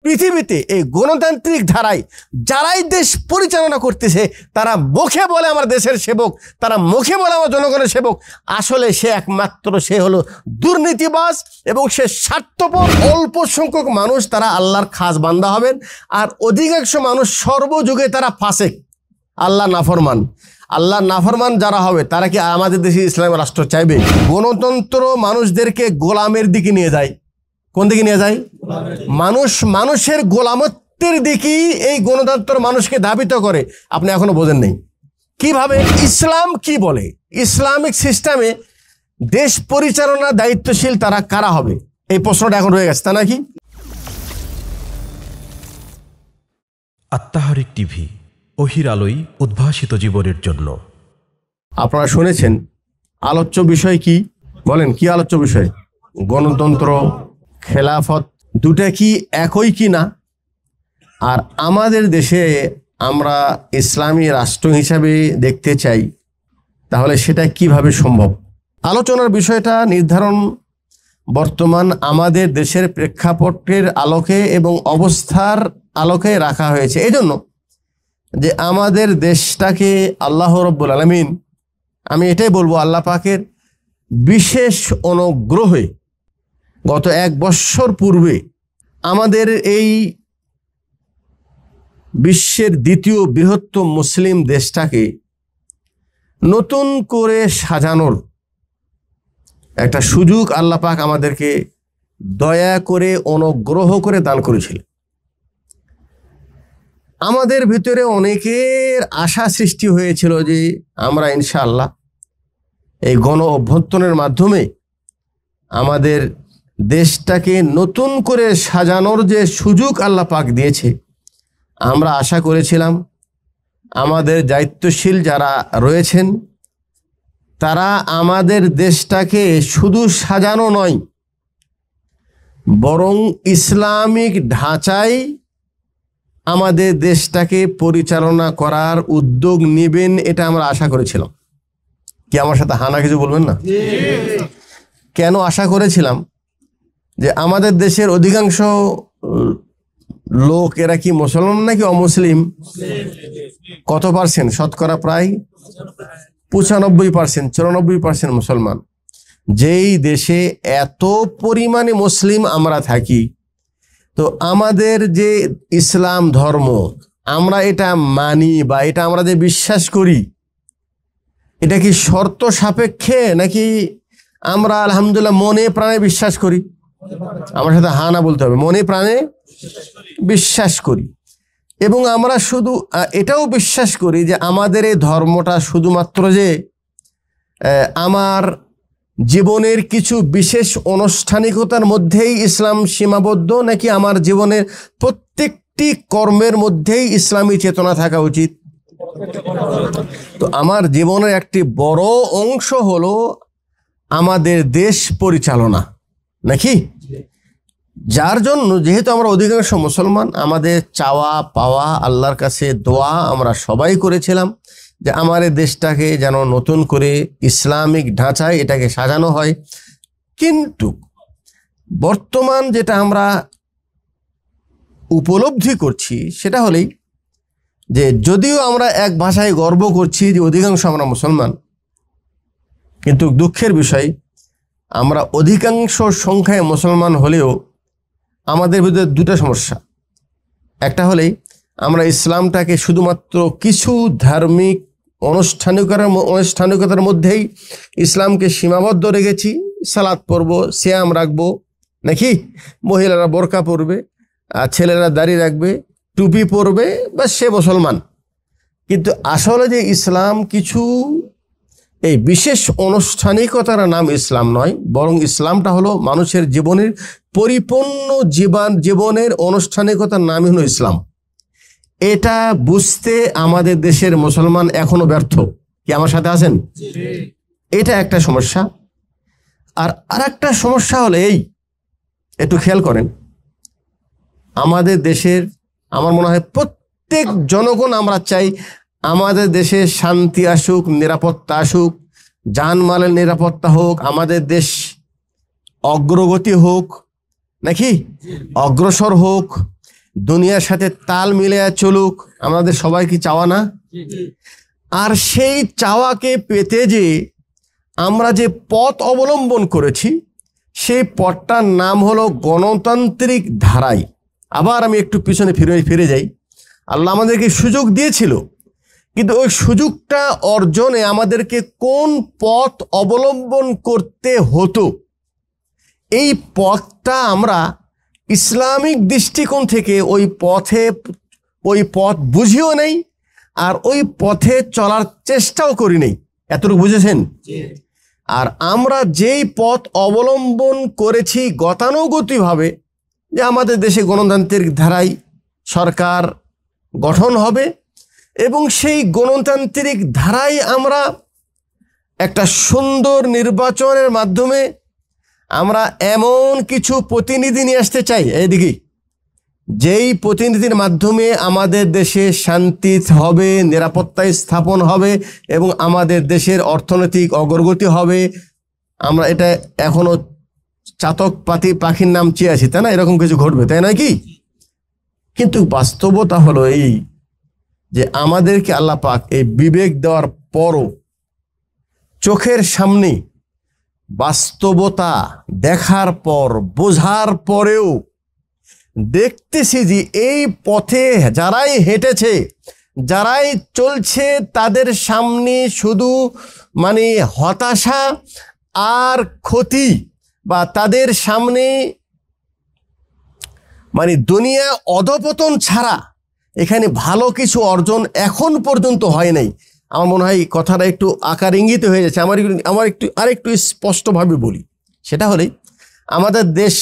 পৃথিবীতে এই গণতান্ত্রিক ধারায় যারাই দেশ পরিচালনা করতেছে তারা মুখে বলে আমার দেশের সেবক, তারা মুখে বলে আমার জনগণের সেবক, আসলে সে একমাত্র সে হলো দুর্নীতিবাজ এবং সে স্বার্থপর। অল্প সংখ্যক মানুষ তারা আল্লাহর খাস বান্দা হবেন, আর অধিকাংশ মানুষ সর্বযুগে তারা ফাসেক, আল্লাহ নাফরমান। আল্লাহ নাফরমান যারা হবে তারা কি আমাদের দেশে ইসলামের রাষ্ট্র চাইবে? গণতন্ত্র মানুষদেরকে গোলামের দিকে নিয়ে যায়। কোন দিকে নিয়ে যায়? মানুষের গোলামত্বের দিকেই এই গণতন্ত্র মানুষকে ধাবিত করে। আপনি এখনো বোঝেন নেই কিভাবে। ইসলাম কি বলে? ইসলামিক সিস্টেমে দেশ পরিচালনা দায়িত্বশীল তারা কারা হবে, এই প্রশ্নটা এখন রয়ে গেছে, তা নাকি? আত্মাহারিক টিভি, ওহির আলোয় উদ্ভাসিত জীবনের জন্য। আপনারা শুনেছেন আলোচ্য বিষয় কি? বলেন কি আলোচ্য বিষয়? গণতন্ত্র, খেলাফত, দুটা কি একই কি না? আর আমাদের দেশে আমরা ইসলামী রাষ্ট্র হিসাবে দেখতে চাই, তাহলে সেটা কিভাবে সম্ভব? আলোচনার বিষয়টা নির্ধারণ বর্তমান আমাদের দেশের প্রেক্ষাপটের আলোকে এবং অবস্থার আলোকে রাখা হয়েছে। এই জন্য যে আমাদের দেশটাকে আল্লাহ রব্বুল আলামিন, আমি এটাই বলবো, আল্লাহ পাকের বিশেষ অনুগ্রহে গত 1 বৎসর পূর্বে আমাদের এই বিশ্বের দ্বিতীয় বৃহত্তম মুসলিম দেশটাকে নতুন করে সাজানোর একটা সুযোগ আল্লাহ পাক আমাদেরকে দয়া করে অনুগ্রহ করে দান করেছিল। আমাদের ভিতরে অনেকের আশা সৃষ্টি হয়েছিল যে আমরা ইনশাআল্লাহ এই গণ অভ্যুত্থানের মাধ্যমে আমাদের দেশটাকে নতুন করে সাজানোর যে সুযোগ আল্লাহ পাক দিয়েছে, আমরা আশা করেছিলাম আমাদের দায়িত্বশীল যারা রয়েছেন তারা আমাদের দেশটাকে শুধু সাজানো নয়, বরং ইসলামিক ঢাঁচায় আমাদের দেশটাকে পরিচালনা করার উদ্যোগ নেবেন, এটা আমরা আশা করেছিলাম। কি আমার সাথে হানা কিছু বলবেন না? কেন আশা করেছিলাম? যে আমাদের দেশের অধিকাংশ লোক এরা কি মুসলমান নাকি অমুসলিম? কত পার্সেন্ট? শতকরা প্রায় 95%, 94% মুসলমান। যেই দেশে এত পরিমাণে মুসলিম আমরা থাকি, তো আমাদের যে ইসলাম ধর্ম আমরা এটা মানি বা এটা আমরা যে বিশ্বাস করি, এটা কি শর্ত সাপেক্ষে নাকি আমরা আলহামদুলিল্লাহ মনে প্রাণে বিশ্বাস করি? আমার সাথে হা না বলতে হবে। মনে প্রাণে বিশ্বাস করি, এবং আমরা শুধু এটাও বিশ্বাস করি যে আমাদের এই ধর্মটা শুধুমাত্র যে আমার জীবনের কিছু বিশেষ আনুষ্ঠানিকতার মধ্যেই ইসলাম সীমাবদ্ধ, নাকি আমার জীবনের প্রত্যেকটি কর্মের মধ্যেই ইসলামী চেতনা থাকা উচিত। তো আমার জীবনের একটি বড় অংশ হলো আমাদের দেশ পরিচালনা, নাকি? যার জন্য যেহেতু আমরা অধিকাংশ মুসলমান, আমাদের চাওয়া পাওয়া আল্লাহর কাছে দোয়া আমরা সবাই করেছিলাম যে আমার এই দেশটাকে যেন নতুন করে ইসলামিক ঢাঁচায় এটাকে সাজানো হয়। কিন্তু বর্তমান যেটা আমরা উপলব্ধি করছি সেটা হলেই যে যদিও আমরা এক ভাষায় গর্ব করছি যে অধিকাংশ আমরা মুসলমান, কিন্তু দুঃখের বিষয় আমরা অধিকাংশ সংখ্যায় মুসলমান হলেও আমাদের ভিতরে দুটো সমস্যা। একটা হলেই আমরা ইসলামটাকে শুধুমাত্র কিছু ধার্মিক আনুষ্ঠানিকতার মধ্যেই ইসলামকে সীমাবদ্ধ রেখেছি। সালাত পড়ব, সিয়াম রাখবো, নাকি মহিলারা বোরকা পরবে আর ছেলেরা দাড়ি রাখবে, টুপি পরবে, বা সে মুসলমান। কিন্তু আসলে যে ইসলাম কিছু এই বিশেষ আনুষ্ঠানিকতার নাম ইসলাম নয়, বরং ইসলামটা হলো মানুষের জীবনের পরিপূর্ণ জীবনের আনুষ্ঠানিকতার নামই হলো ইসলাম। এটা বুঝতে আমাদের দেশের মুসলমান এখনো ব্যর্থ। কি আমার সাথে আছেন? এটা একটা সমস্যা। আর আরেকটা সমস্যা হলো এই, একটু খেয়াল করেন, আমাদের দেশের আমার মনে হয় প্রত্যেক জনগণ আমরা চাই আমাদের দেশে শান্তি আসুক, নিরাপত্তা আসুক, জানমালের নিরাপত্তা হোক, আমাদের দেশ অগ্রগতি হোক, নাকি অগ্রসর হোক। দুনিয়ার সাথে তাল মিলিয়ে চলুক, আমাদের সবাই কি চাওয়া না? আর সেই চাওয়াকে পেতে যে আমরা যে পথ অবলম্বন করেছি, সেই পথটার নাম হলো গণতান্ত্রিক ধারাই। আবার আমি একটু পিছনে ফিরে যাই। আল্লাহ আমাদেরকে সুযোগ দিয়েছিল, কিন্তু ওই সুযোগটা অর্জনে আমাদেরকে কোন পথ অবলম্বন করতে হতো, এই পথটা আমরা ইসলামিক দৃষ্টিকোণ থেকে ওই পথ বুঝিও নেই, আর ওই পথে চলার চেষ্টাও করি নেই। এতটুকু বুঝেছেন? আর আমরা যেই পথ অবলম্বন করেছি গতানুগতিকভাবে, যে আমাদের দেশে গণতান্ত্রিক ধারায় সরকার গঠন হবে এবং সেই গণতান্ত্রিক ধারায় আমরা একটা সুন্দর নির্বাচনের মাধ্যমে আমরা এমন কিছু প্রতিনিধি নিয়ে আসতে চাই, এইদিকে যেই প্রতিনিধির মাধ্যমে আমাদের দেশে শান্তি হবে, নিরাপত্তা স্থাপন হবে এবং আমাদের দেশের অর্থনৈতিক অগ্রগতি হবে। আমরা এটা এখনো চাতক পাখির নাম চেয়ে আছি, তাই না? এরকম কিছু ঘটবে, তাই নয় কি? কিন্তু বাস্তবতা হলো এই যে আমাদেরকে আল্লাহ পাক এই বিবেক দেওয়ার পরও চোখের সামনে বাস্তবতা দেখার পর, বোঝার পরেও দেখতেছি যে এই পথে যারাই হেঁটেছে, যারাই চলছে, তাদের সামনে শুধু হতাশা আর ক্ষতি, বা তাদের সামনে দুনিয়া অধপতন ছাড়া এখানে ভালো কিছু অর্জন এখন পর্যন্ত হয় নাই। আমার মনে হয় কথাটা একটু আকার ইঙ্গিত হয়ে যাচ্ছে। আরেকটু স্পষ্টভাবে বলি, সেটা হলে আমাদের দেশ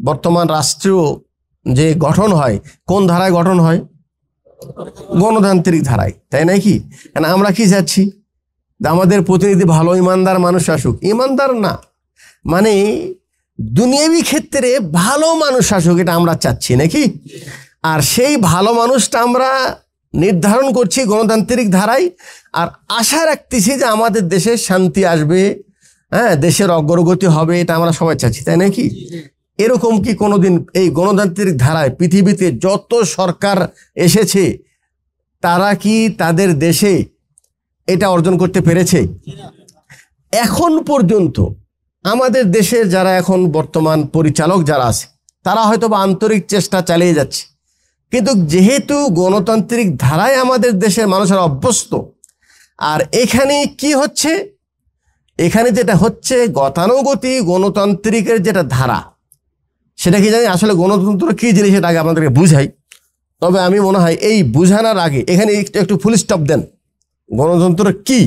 বর্তমান রাষ্ট্রীয় যে গঠন হয়, কোন ধারায় গঠন হয়? গণতান্ত্রিক ধারায়, তাই নাই কি? কারণ আমরা কি চাচ্ছি? আমাদের প্রতিনিধি ভালো ইমানদার মানুষ আসুক। ইমানদার না, দুনিয়াবি ক্ষেত্রে ভালো মানুষ আসুক, এটা আমরা চাচ্ছি নাকি? আর সেই ভালো মানুষটা আমরা নির্ধারণ করছি গণতান্ত্রিক ধারায়, আর আশা রাখতেছি যে আমাদের দেশে শান্তি আসবে, হ্যাঁ, দেশের অগ্রগতি হবে, এটা আমরা সবাই চাচ্ছি, তাই নাকি? এরকম কি কোনোদিন এই গণতান্ত্রিক ধারায় পৃথিবীতে যত সরকার এসেছে, তারা কি তাদের দেশে এটা অর্জন করতে পেরেছে? এখন পর্যন্ত আমাদের দেশের যারা এখন বর্তমান পরিচালক যারা আছে, তারা হয়তো বা আন্তরিক চেষ্টা চালিয়ে যাচ্ছে, কিন্তু যেহেতু গণতান্ত্রিক ধারায় আমাদের দেশের মানুষেরা অভ্যস্ত, আর এখানে কি হচ্ছে, এখানে যেটা হচ্ছে গতানুগতিক গণতান্ত্রিকের যেটা ধারা, সেটা কি জানি আসলে গণতন্ত্র কি জিনিস, সেটা আগে আপনাদেরকে বুঝাই। তবে আমি মনে হয় এই বুঝানোর আগে এখানে একটু ফুল স্টপ দেন। গণতন্ত্র কি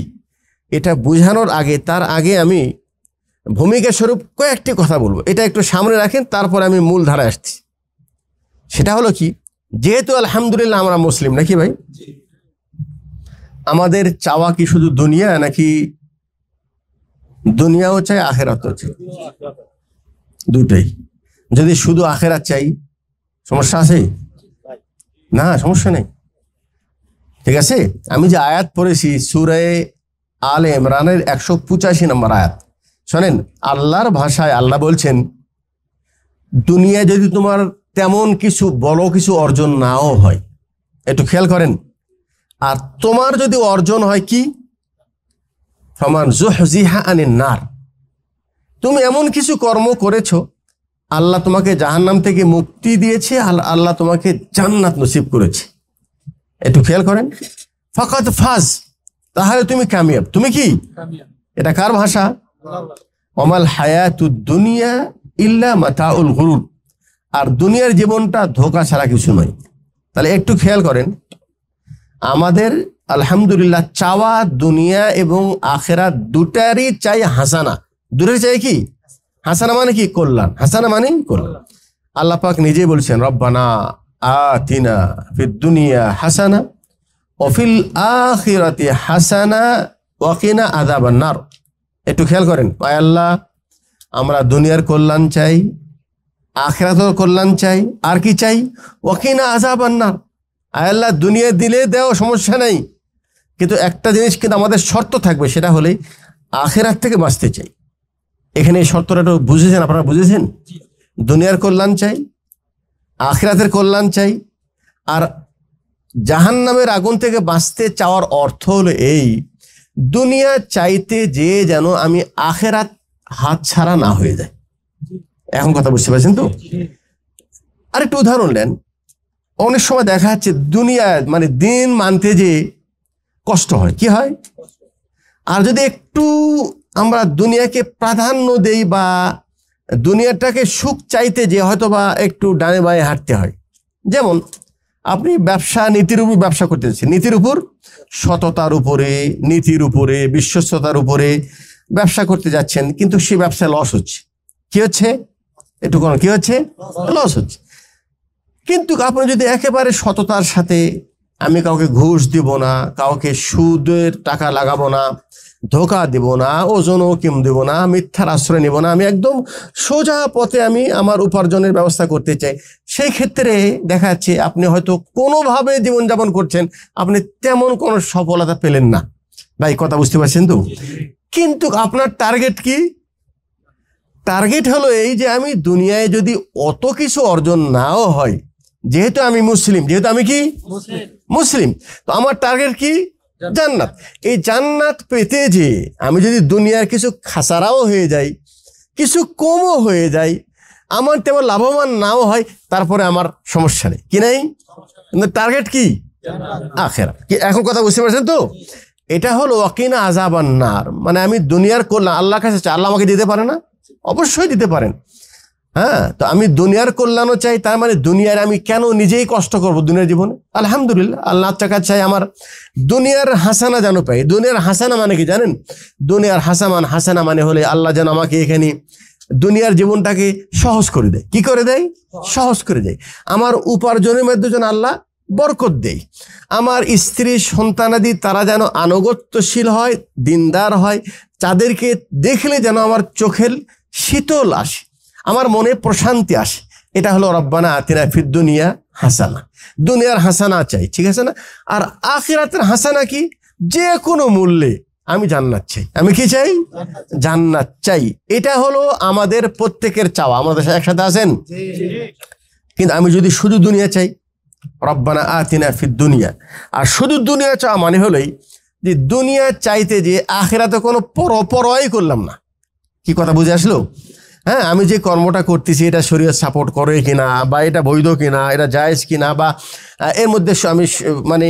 এটা বুঝানোর আগে, তার আগে আমি ভূমিকা স্বরূপ কয়েকটি কথা বলবো, এটা একটু সামনে রাখেন, তারপর আমি মূল ধারায় আসছি। সেটা হলো কি, যেহেতু আলহামদুলিল্লাহ আমরা মুসলিম, নাকি ভাই? আমাদের চাওয়া কি শুধু দুনিয়া, নাকি দুনিয়াও চাই আখেরাতও চাই? দুটাই। যদি শুধু আখেরাত চাই, সমস্যা আছে? না, সমস্যা নেই, ঠিক আছে। আমি যে আয়াত পড়েছি সূরা আলে ইমরানের 185 নম্বর আয়াত, শোনেন। আল্লাহর ভাষায় আল্লাহ বলছেন, দুনিয়া যদি তোমার তেমন কিছু বড় কিছু অর্জন নাও হয়, একটু খেয়াল করেন, আর তোমার যদি অর্জন হয় কি, ফামান যুহজিহা আনিন নার, তুমি এমন কিছু কর্ম করেছো, আল্লাহ তোমাকে জাহান্নাম থেকে মুক্তি দিয়েছে, আল্লাহ তোমাকে জান্নাত নসিব করেছে, একটু খেয়াল করেন। ফাকাত ফাজ, তাহলে তুমি কামিয়াব। তুমি কি? এটা কার ভাষা? ওমাল হায়াতুদ দুনিয়া ইল্লা মাতাউল গুরুর, আর দুনিয়ার জীবনটা ধোঁকা ছাড়া কিছু নয়। তাহলে একটু খেয়াল করেন, আমাদের আলহামদুলিল্লাহ চাওয়া দুনিয়া এবং আখেরাত দুটারই চাই হাসানা। দুটারই চাই কি? হাসানা মানে কি? কল্যাণ। হাসানা মানে কল্যাণ। আল্লাহ পাক নিজে বলছেন, রব্বানা আতিনা ফিদ দুনিয়া হাসানা ওয়া ফিল আখিরাতি হাসানা ওয়া কিনা আযাবান নার। একটু খেয়াল করেন, আয় আল্লাহ, আমরা দুনিয়ার কল্যাণ চাই, আখিরাতের কল্যাণ চাই, আর কি চাই? ওয়া কিনা আযাবান নার। আয় আল্লাহ, দুনিয়া দিলে দেও, সমস্যা নাই, কিন্তু একটা জিনিস কিন্তু আমাদের শর্ত থাকবে, সেটা হলে আখিরাত থেকে বাঁচতে চাই। এখানে এই শর্তটা একটু বুঝেছেন? আপনারা বুঝেছেন? দুনিয়ার কল্যাণ চাই, আখিরাতের কল্যাণ চাই, আর জাহান্নামের আগুন থেকে বাঁচতে চাওয়ার অর্থ হলো এই, দুনিয়া চাইতে যে যেন আমি আখেরাত হাতছাড়া না হয়ে যায়। এখন কথা বুঝতে পারছেন তো? আরেকটু উদাহরণ নেন। অনেক সময় দেখা যাচ্ছে দুনিয়া মানে দিন মানতে যে কষ্ট হয়, কি হয়? আর যদি একটু আমরা দুনিয়াকে প্রাধান্য দেই বা দুনিয়াটাকে সুখ চাইতে যে হয়তো বা একটু ডানে বাঁয়ে হাঁটতে হয়। যেমন আপনি ব্যবসা নীতির উপর ব্যবসা করতেছেন, নীতির উপর, সততার উপরে, নীতির উপরে, বিশ্বস্ততার উপরে ব্যবসা করতে যাচ্ছেন, কিন্তু সেই ব্যবসায় লস হচ্ছে। কি হচ্ছে? একটু কোনো কি হচ্ছে? লস হচ্ছে। কিন্তু আপনি যদি একেবারে সততার সাথে, আমি কাউকে ঘুষ দিব না, কাউকে সুদের টাকা লাগাবো না, ধোকা দিব না, ওজনও কিম দিব না, মিথ্যার আশ্রয় নিব না, আমি একদম সোজা পথে আমি আমার উপার্জনের ব্যবস্থা করতে চাই, সেই ক্ষেত্রে দেখা যাচ্ছে আপনি হয়তো কোনোভাবে জীবনযাপন করছেন, আপনি তেমন কোনো সফলতা পেলেন না। ভাই কথা বুঝতে পারছেন তো? কিন্তু আপনার টার্গেট কি? টার্গেট হলো এই যে আমি দুনিয়ায় যদি অত কিছু অর্জন নাও হয়, যেহেতু আমি মুসলিম, যেহেতু আমি কি মুসলিম, তো আমার টার্গেট কি? জান্নাত। এই জান্নাত পেতে যে আমি যদি দুনিয়ার কিছু খাসারাও হয়ে যাই, কিছু কমও হয়ে যায়, আমার তেমন লাভবান নাও হয়, তারপরে আমার সমস্যা নেই। কি নাই? টার্গেট কি? আখেরাত। কি এখন কথা বুঝতে পারছেন তো? এটা হলো ওয়াকিনা আযাবান নার, মানে আমি দুনিয়ার কল্যাণ আল্লাহর কাছে চাই, আল্লাহ আমাকে দিতে পারে না? অবশ্যই দিতে পারেন। হ্যাঁ, তো আমি দুনিয়ার কল্যাণও চাই, তার মানে দুনিয়ার আমি কেন নিজেই কষ্ট করব দুনিয়ার জীবনে? আলহামদুলিল্লাহ, আল্লাহ টাকা চাই আমার দুনিয়ার হাসানা যেন পাই। দুনিয়ার হাসানা মানে কি জানেন? দুনিয়ার হাসানা মানে হলে আল্লাহ যেন আমাকে এখানে দুনিয়ার জীবনটাকে সহজ করে দেয়। কি করে দেয়? সহজ করে দেয়। আমার উপার্জনের মধ্যে যেন আল্লাহ বরকত দেয়। আমার স্ত্রী সন্তানাদি তারা যেন আনুগত্যশীল হয়, দিনদার হয়, তাদেরকে দেখলে যেন আমার চোখের শীতল আসে, আমার মনে প্রশান্তি আসে। এটা হলো রব্বানা আতিনা ফিদ দুনিয়া হাসানা। দুনিয়ার হাসানা চাই, ঠিক আছে না? আর আখিরাতের হাসানা কি? যে কোনো মূল্যে আমি জান্নাত চাই। আমি কি চাই? জান্নাত চাই। এটা হলো আমাদের প্রত্যেকের চাওয়া। আমাদের একসাথে আছেন? কিন্তু আমি যদি শুধু দুনিয়া চাই, রব্বানা আতিনা ফিদ দুনিয়া, আর শুধু দুনিয়া চাওয়া মানে হলোই যে দুনিয়া চাইতে যে আখিরাতে কোনো পরোয়াই করলাম না। কি কথা বুঝে আসলো? হ্যাঁ, আমি যে কর্মটা করতেছি এটা শরীয়ত সাপোর্ট করে কিনা, বা এটা বৈধ কিনা, এটা জায়েজ কিনা, বা এর মধ্যে আমি মানে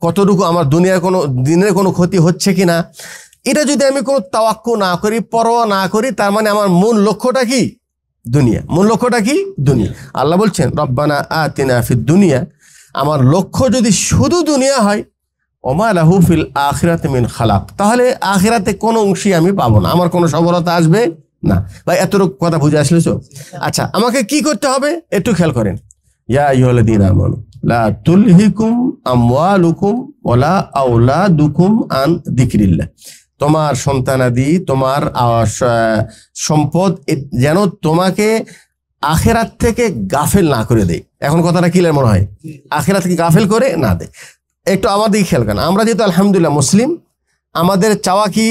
কতটুকু আমার দুনিয়ার কোনো দিনের কোনো ক্ষতি হচ্ছে কিনা, এটা যদি আমি কোনো তাওয়াক্কু না করি, পরোয়া না করি, তার মানে আমার মূল লক্ষ্যটা কি? দুনিয়া। মূল লক্ষ্যটা কি? দুনিয়া। আল্লাহ বলছেন রব্বানা আতিনা ফিদ দুনিয়া, আমার লক্ষ্য যদি শুধু দুনিয়া হয়, ওমা লাহু ফিল আখিরাতি মিন খালাক, তাহলে আখিরাতে কোনো অংশই আমি পাবো না, আমার কোনো সফলতা আসবে না। ভাই এতটুকু কথা বুঝে আসলে তো? আচ্ছা, আমাকে কি করতে হবে একটু খেয়াল করেন। ইয়া আইয়ুহাল্লাযীনা আমানু লা তুলহিকুম আমওয়ালুকুম ওয়ালা আওলাদুকুম আন যিকরিল্লাহ, তোমার সন্তানাদি, তোমার সম্পদ যেন তোমাকে আখিরাত থেকে গাফেল না করে দেয়। এখন কথাটা ক্লিয়ার মনে হয়? আখিরাত থেকে গাফেল করে না দেয়। একটু আমাদের খেয়াল করেন। আমরা যেহেতু আলহামদুলিল্লাহ মুসলিম, আমাদের চাওয়া কি?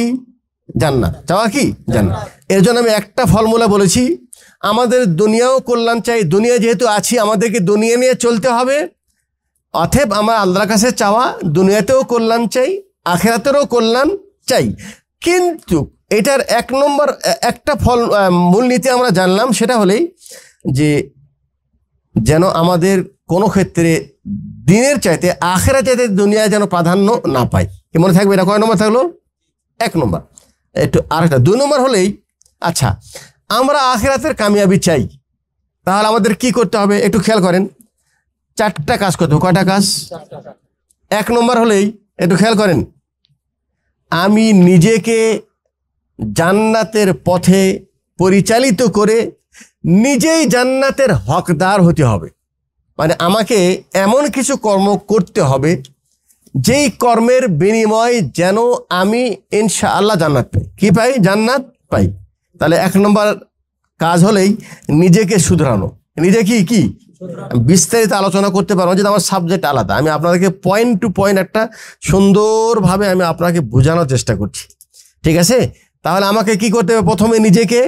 জান্নাত। চাওয়া কি? জান্নাত। এর জন্য আমি একটা ফর্মুলা বলেছি, আমাদের দুনিয়াও কল্যাণ চাই। দুনিয়া যেহেতু আছি, আমাদেরকে দুনিয়া নিয়ে চলতে হবে। অতএব আমার আল্লাহর কাছে চাওয়া, দুনিয়াতেও কল্যাণ চাই, আখিরাতেরও কল্যাণ চাই। কিন্তু এটার এক নম্বর একটা মূলনীতি আমরা জানলাম, সেটা হলেই যে যেন আমাদের কোনো ক্ষেত্রে দিনের চাইতে আখিরাত চাইতে দুনিয়া যেন প্রাধান্য না পায়। কি মনে থাকবে? এটা কয় নম্বর থাকলো? এক নম্বর। একটু আরেকটা 2 নম্বর হলেই, আচ্ছা আমরা আখিরাতের কামিয়াবি চাই, তাহলে আমাদের কি করতে হবে একটু খেয়াল করেন। 4টা কাজ করতে হবে। কয়টা কাজ? 1 নম্বর হলেই একটু খেয়াল করেন, আমি নিজেকে জান্নাতের পথে পরিচালিত করে নিজেই জান্নাতের হকদার হতে হবে। মানে আমাকে এমন কিছু কর্ম করতে হবে যেই কর্মের বিনিময় যেন আমি ইনশাআল্লাহ জান্নাত পাই। কি পাই? জান্নাত পাই। তাহলে 1 নম্বর কাজ হলেই নিজেকে শুধরানো। নিজে কি বিস্তারিত আলোচনা করতে পারবো, যেটা আমার সাবজেক্ট আলাদা। আমি আপনাদেরকে পয়েন্ট টু পয়েন্ট একটা সুন্দরভাবে আমি আপনাকে বোঝানোর চেষ্টা করছি, ঠিক আছে? তাহলে আমাকে কি করতে হবে? প্রথমে নিজেকে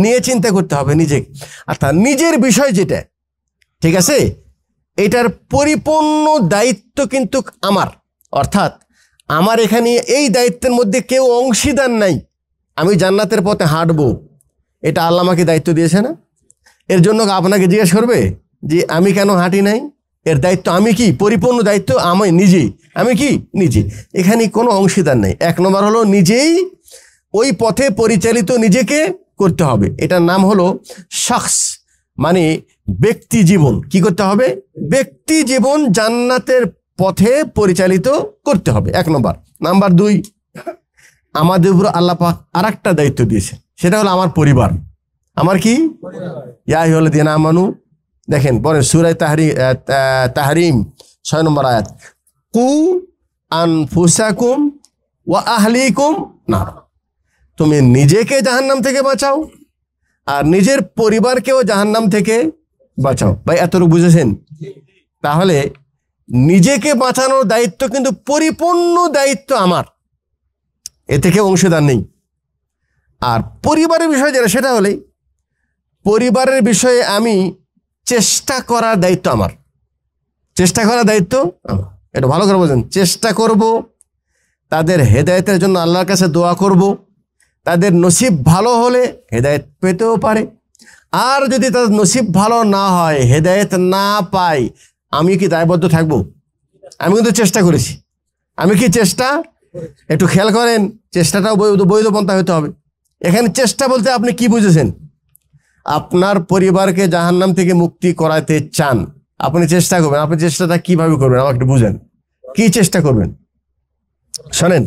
নিয়ে চিন্তা করতে হবে, নিজেকে। অর্থাৎ নিজের বিষয় যেটা, ঠিক আছে, এটার পরিপূর্ণ দায়িত্ব কিন্তু আমার, অর্থাৎ আমার এখানে এই দায়িত্বের মধ্যে কেউ অংশীদার নাই। আমি জান্নাতের পথে হাঁটবো, এটা আল্লাহ আমাকে দায়িত্ব দিয়েছে না? এর জন্য আপনাকে জিজ্ঞেস করবে যে আমি কেন হাঁটি নাই? এর দায়িত্ব আমি কি? পরিপূর্ণ দায়িত্ব আমি নিজেই। আমি কি? নিজে। এখানে কোনো অংশীদার নেই। এক নম্বর হলো নিজেই ওই পথে পরিচালিত নিজেকে করতে হবে। এটার নাম হলো শখস, মানে ব্যক্তি জীবন। কি করতে হবে? ব্যক্তি জীবন জান্নাতের পথে পরিচালিত করতে হবে, এক নম্বর। নাম্বার দুই, আমাদের উপর আল্লাহ পাক আর একটা দায়িত্ব দিয়েছে, সেটা হলো আমার পরিবার। আমার কি? ইয়া আইয়ুহাল্লাযীনা আমানু, দেখেন পরে সূরা তাহরিম 6 নম্বর আয়াত, কু আনফুসাকুম ওয়া আহলিকুম নার। তুমি নিজেকে জাহান্নাম থেকে বাঁচাও আর নিজের পরিবারকেও জাহান্নাম থেকে বাঁচাও। ভাই এতটুকু বুঝেছেন? তাহলে নিজেকে বাঁচানোর দায়িত্ব কিন্তু পরিপূর্ণ দায়িত্ব আমার, এ থেকে অংশীদার নেই। আর পরিবারের বিষয় যেটা, সেটা হলে পরিবারের বিষয়ে আমি চেষ্টা করার দায়িত্ব আমার। চেষ্টা করার দায়িত্ব আমার, এটা ভালো করে বোঝেন। চেষ্টা করব, তাদের হেদায়েতের জন্য আল্লাহর কাছে দোয়া করব। তাদের নসিব ভালো হলে হেদায়েত পেতেও পারে, আর যদি তাদের নসিব ভালো না হয়, হেদায়েত না পায়, আমি কি দায়বদ্ধ থাকবো? আমি কিন্তু চেষ্টা করেছি। আমি কি চেষ্টা? একটু খেয়াল করেন, চেষ্টাটাও বৈধ পন্থা হতে হবে। এখানে চেষ্টা বলতে আপনি কি বুঝেছেন? আপনার পরিবারকে জাহান্নাম থেকে মুক্তি করাতে চান, আপনি চেষ্টা করবেন। আপনি চেষ্টাটা কিভাবে করবেন আমাকে একটু বুঝেন। কি চেষ্টা করবেন শোনেন,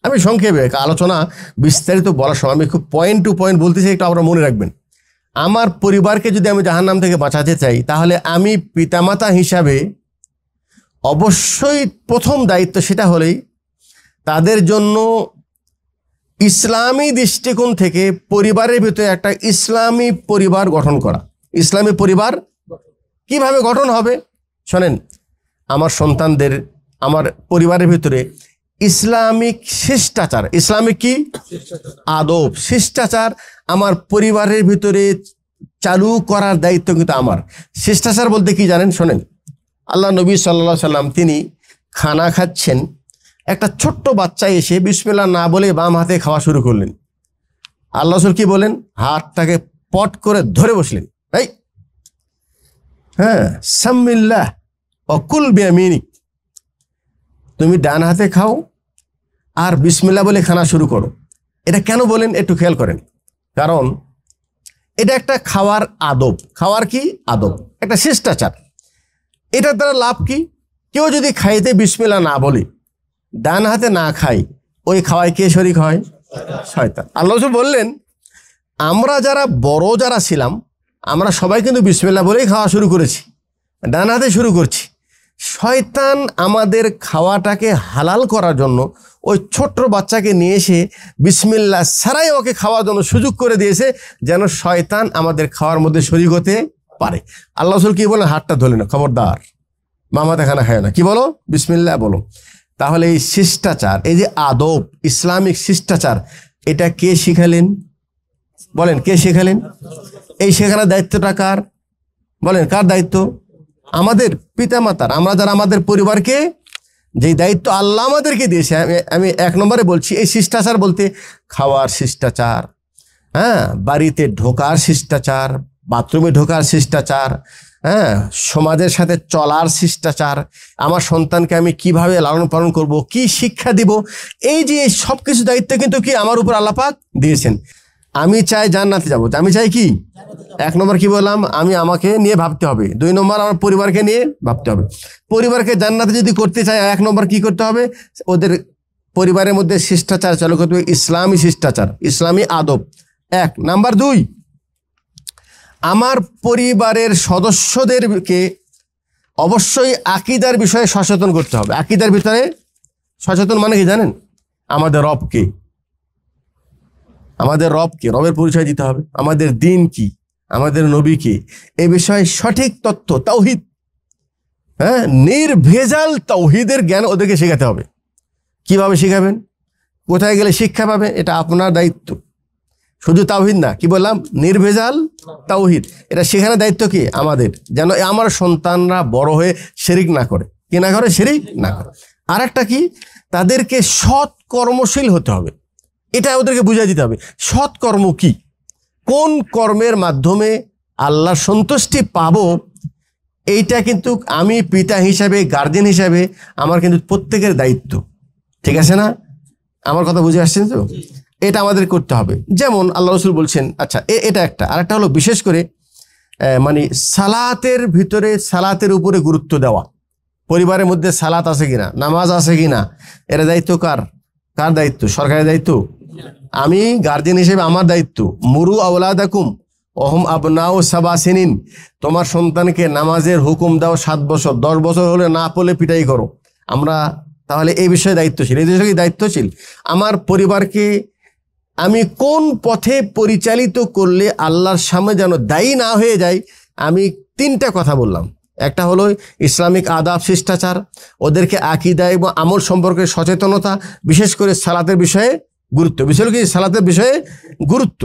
আমি সংক্ষেপে আলোচনা বিস্তারিত বলার সময় আমি খুব পয়েন্ট টু পয়েন্ট বলতেছি, একটু আপনারা মনে রাখবেন। আমার পরিবারকে যদি আমি জাহান্নাম থেকে বাঁচাতে চাই, তাহলে আমি পিতামাতা হিসাবে অবশ্যই প্রথম দায়িত্ব সেটা হলেই তাদের জন্য ইসলামী দৃষ্টিকোণ থেকে পরিবারের ভিতরে একটা ইসলামী পরিবার গঠন করা। ইসলামী পরিবার কিভাবে গঠন হবে শোনেন, আমার সন্তানদের আমার পরিবারের ভিতরে ইসলামিক শিষ্টাচার, ইসলামিক কি আদব, শিষ্টাচার আমার পরিবারের ভিতরে চালু করার দায়িত্ব কিন্তু আমার। শিষ্টাচার বলতে কি জানেন? শোনেন, আল্লাহ নবী সাল্লাল্লাহু আলাইহি সাল্লাম তিনি খানা খাচ্ছেন, একটা ছোট্ট বাচ্চা এসে বিসমিল্লাহ না বলে বাম হাতে খাওয়া শুরু করলেন। আল্লাহ রাসূল কি বলেন? হাতটাকে পট করে ধরে বসলেন। এই সাম্মিল্লাহ ওয়া কুল বিয়ামিনিক, তুমি ডান হাতে খাও আর বিসমিল্লাহ বলে খানা শুরু করো। এটা কেন বলেন একটু খেয়াল করেন, কারণ এটা একটা খাওয়ার আদব। খাওয়ার কি আদব? একটা শিষ্টাচার। এটার দ্বারা লাভ কি? কেউ যদি খাইতে বিসমিল্লাহ না বলে, ডান হাতে না খায়, ওই খাওয়ায় কে শরীক হয়? শয়তান। আল্লাহ রাসূল বললেন, আমরা যারা বড় যারা ছিলাম, আমরা সবাই কিন্তু বিসমিল্লাহ বলেই খাওয়া শুরু করেছি, ডান হাতে শুরু করছি। শয়তান আমাদের খাওয়াটাকে হালাল করার জন্য ওই ছোট্ট বাচ্চাকে নিয়ে এসে বিসমিল্লাহ ছাড়াই ওকে খাওয়ার জন্য সুযোগ করে দিয়েছে, যেন শয়তান আমাদের খাওয়ার মধ্যে শরীক হতে পারে। আল্লাহ রাসূল কি বলেন? হাতটা ধরলেন না, খবরদার মামাতে খানা খায় না, কি বলো? বিসমিল্লাহ বলো। তাহলে এই শিষ্টাচার, এই যে আদব, ইসলামিক শিষ্টাচার, এটা কে শিখালেন? বলেন, কে শেখালেন? এই শেখানোর দায়িত্বটা কার? বলেন, কার দায়িত্ব? আমাদের পিতামাতার। আমরা যারা আমাদের পরিবারকে যে দায়িত্ব আল্লাহ আমাদেরকে দিয়েছে, আমি এক নম্বরে বলছি, এই শিষ্টাচার বলতে খাওয়ার শিষ্টাচার, বাড়িতে ঢোকার শিষ্টাচার, বাথরুমে ঢোকার শিষ্টাচার, সমাজের সাথে চলার শিষ্টাচার, আমার সন্তানকে আমি কিভাবে লালন পালন করব, কি শিক্ষা দিব, এই যে সব কিছু দায়িত্ব কিন্তু কি আমার উপর আল্লাহ পাক দিয়েছেন। আমি চাই জান্নাতে যাবো, আমি চাই কি? এক নম্বর কি বললাম? আমি আমাকে নিয়ে ভাবতে হবে। দুই নম্বর আমার পরিবারকে নিয়ে ভাবতে হবে। পরিবারকে জান্নাতে যদি করতে চাই, এক নম্বর কি করতে হবে? ওদের পরিবারের মধ্যে শিষ্টাচার চালু করতে হবে, ইসলামী শিষ্টাচার, ইসলামী আদব। এক নাম্বার দুই, আমার পরিবারের সদস্যদেরকে অবশ্যই আকীদার বিষয়ে সচেতন করতে হবে। আকীদার ভিতরে সচেতন মানে কি জানেন? আমাদের রব কে, আমাদের রব কে, রবের পরিচয় দিতে হবে। আমাদের দিন কি, আমাদের নবী কে, এই বিষয়ে সঠিক তথ্য, তাওহীদ, নির্ভেজাল তাওহীদের জ্ঞান ওদেরকে শেখাতে হবে। কিভাবে শেখাবেন? কোথায় গেলে শিক্ষা পাবে? এটা আপনার দায়িত্ব। শুধু তাওহীদ না, কি বললাম, নির্ভেজাল তাওহীদ। এটা সেখানে দায়িত্ব কি আমাদের, যেন আমার সন্তানরা বড় হয়ে শিরিক না করে, কি না করে, শিরিক না করে। আর একটা কি, তাদেরকে সৎ কর্মশীল হতে হবে, এটা ওদেরকে বুঝিয়ে দিতে হবে। সৎ কর্ম কি, কোন কর্মের মাধ্যমে আল্লাহর সন্তুষ্টি পাবো, এইটা কিন্তু আমি পিতা হিসাবে, গার্জেন হিসাবে আমার কিন্তু প্রত্যেকের দায়িত্ব। ঠিক আছে না? আমার কথা বুঝে আসছেন তো? এটা আমাদের করতে হবে। যেমন আল্লাহ রসুল বলছেন, আচ্ছা এটা একটা। আর একটা হলো বিশেষ করে মানে সালাতের ভিতরে, সালাতের উপরে গুরুত্ব দেওয়া। পরিবারের মধ্যে সালাত আছে কিনা, নামাজ আছে কিনা, এর দায়িত্ব কার? কার দায়িত্ব? সরকারের দায়িত্ব? আমি গার্জেন হিসেবে আমার দায়িত্ব। মুরু আওলাদাকুম ওহুম আবনাউ সাবা সিনিন, তোমার সন্তানকে নামাজের হুকুম দাও 7 বছর, 10 বছর হলে না পড়লে পিটাই করো। আমরা তাহলে এই বিষয়ে দায়িত্বশীল, এই বিষয়ে দায়িত্বশীল। আমার পরিবারকে আমি কোন পথে পরিচালিত করলে আল্লাহর সামনে যেন দায়ী না হয়ে যায়, আমি 3টা কথা বললাম। একটা হলো ইসলামিক আদাব, শিষ্টাচার, ওদেরকে আকীদা এবং আমল সম্পর্কে সচেতনতা, বিশেষ করে সালাতের বিষয়ে গুরুত্ব, বিশেষ করে সালাতের বিষয়ে গুরুত্ব।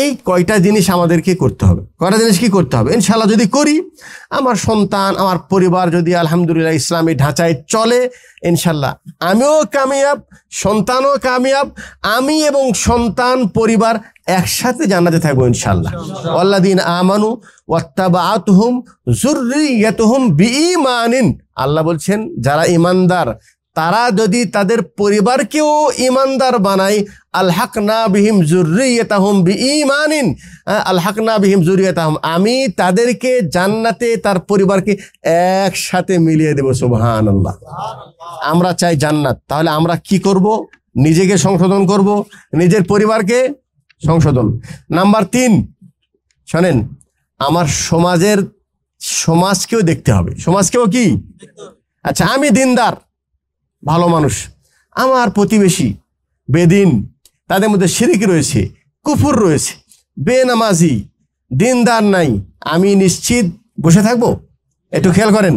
এই কয়টা জিনিস আমাদেরকে করতে হবে। কয়টা জিনিস কি করতে হবে? ইনশাআল্লাহ যদি করি, আমার সন্তান, আমার পরিবার যদি আলহামদুলিল্লাহ ইসলামী ঢাঁচায় চলে, ইনশাআল্লাহ আমিও কামিয়াব, সন্তানও কামিয়াব, আমি এবং সন্তান পরিবার একসাথে জান্নাতে থাকবো ইনশাআল্লাহ। আল্লাযীনা আমানু ওয়াত্তাবাআতুহুম যুররিয়াতুহুম বিঈমানিন, আল্লাহ বলছেন যারা ঈমানদার তারা যদি তাদের পরিবারকেও ঈমানদার বানায়, আলহাকনা বিহিম যুররিয়াতাহুম বিঈমানিন, আলহাকনা বিহিম যুররিয়াতাহুম, আমি তাদেরকে জান্নাতে তার পরিবারকে একসাথে মিলিয়ে দেব। সুবহানাল্লাহ। আমরা চাই জান্নাত, তাহলে আমরা কি করব? নিজেকে সংশোধন করব, নিজের পরিবারকে সংশোধন। নাম্বার 3, শোনেন, আমার সমাজকেও দেখতে হবে। সমাজকেও কি? আচ্ছা, আমি দিনদার ভালো মানুষ, আমার প্রতিবেশী বেদিন, তাদের মধ্যে শিরিক রয়েছে, কুফর রয়েছে, বেনামাজি, দিনদার নাই, আমি নিশ্চিত বসে থাকবো? একটু খেয়াল করেন।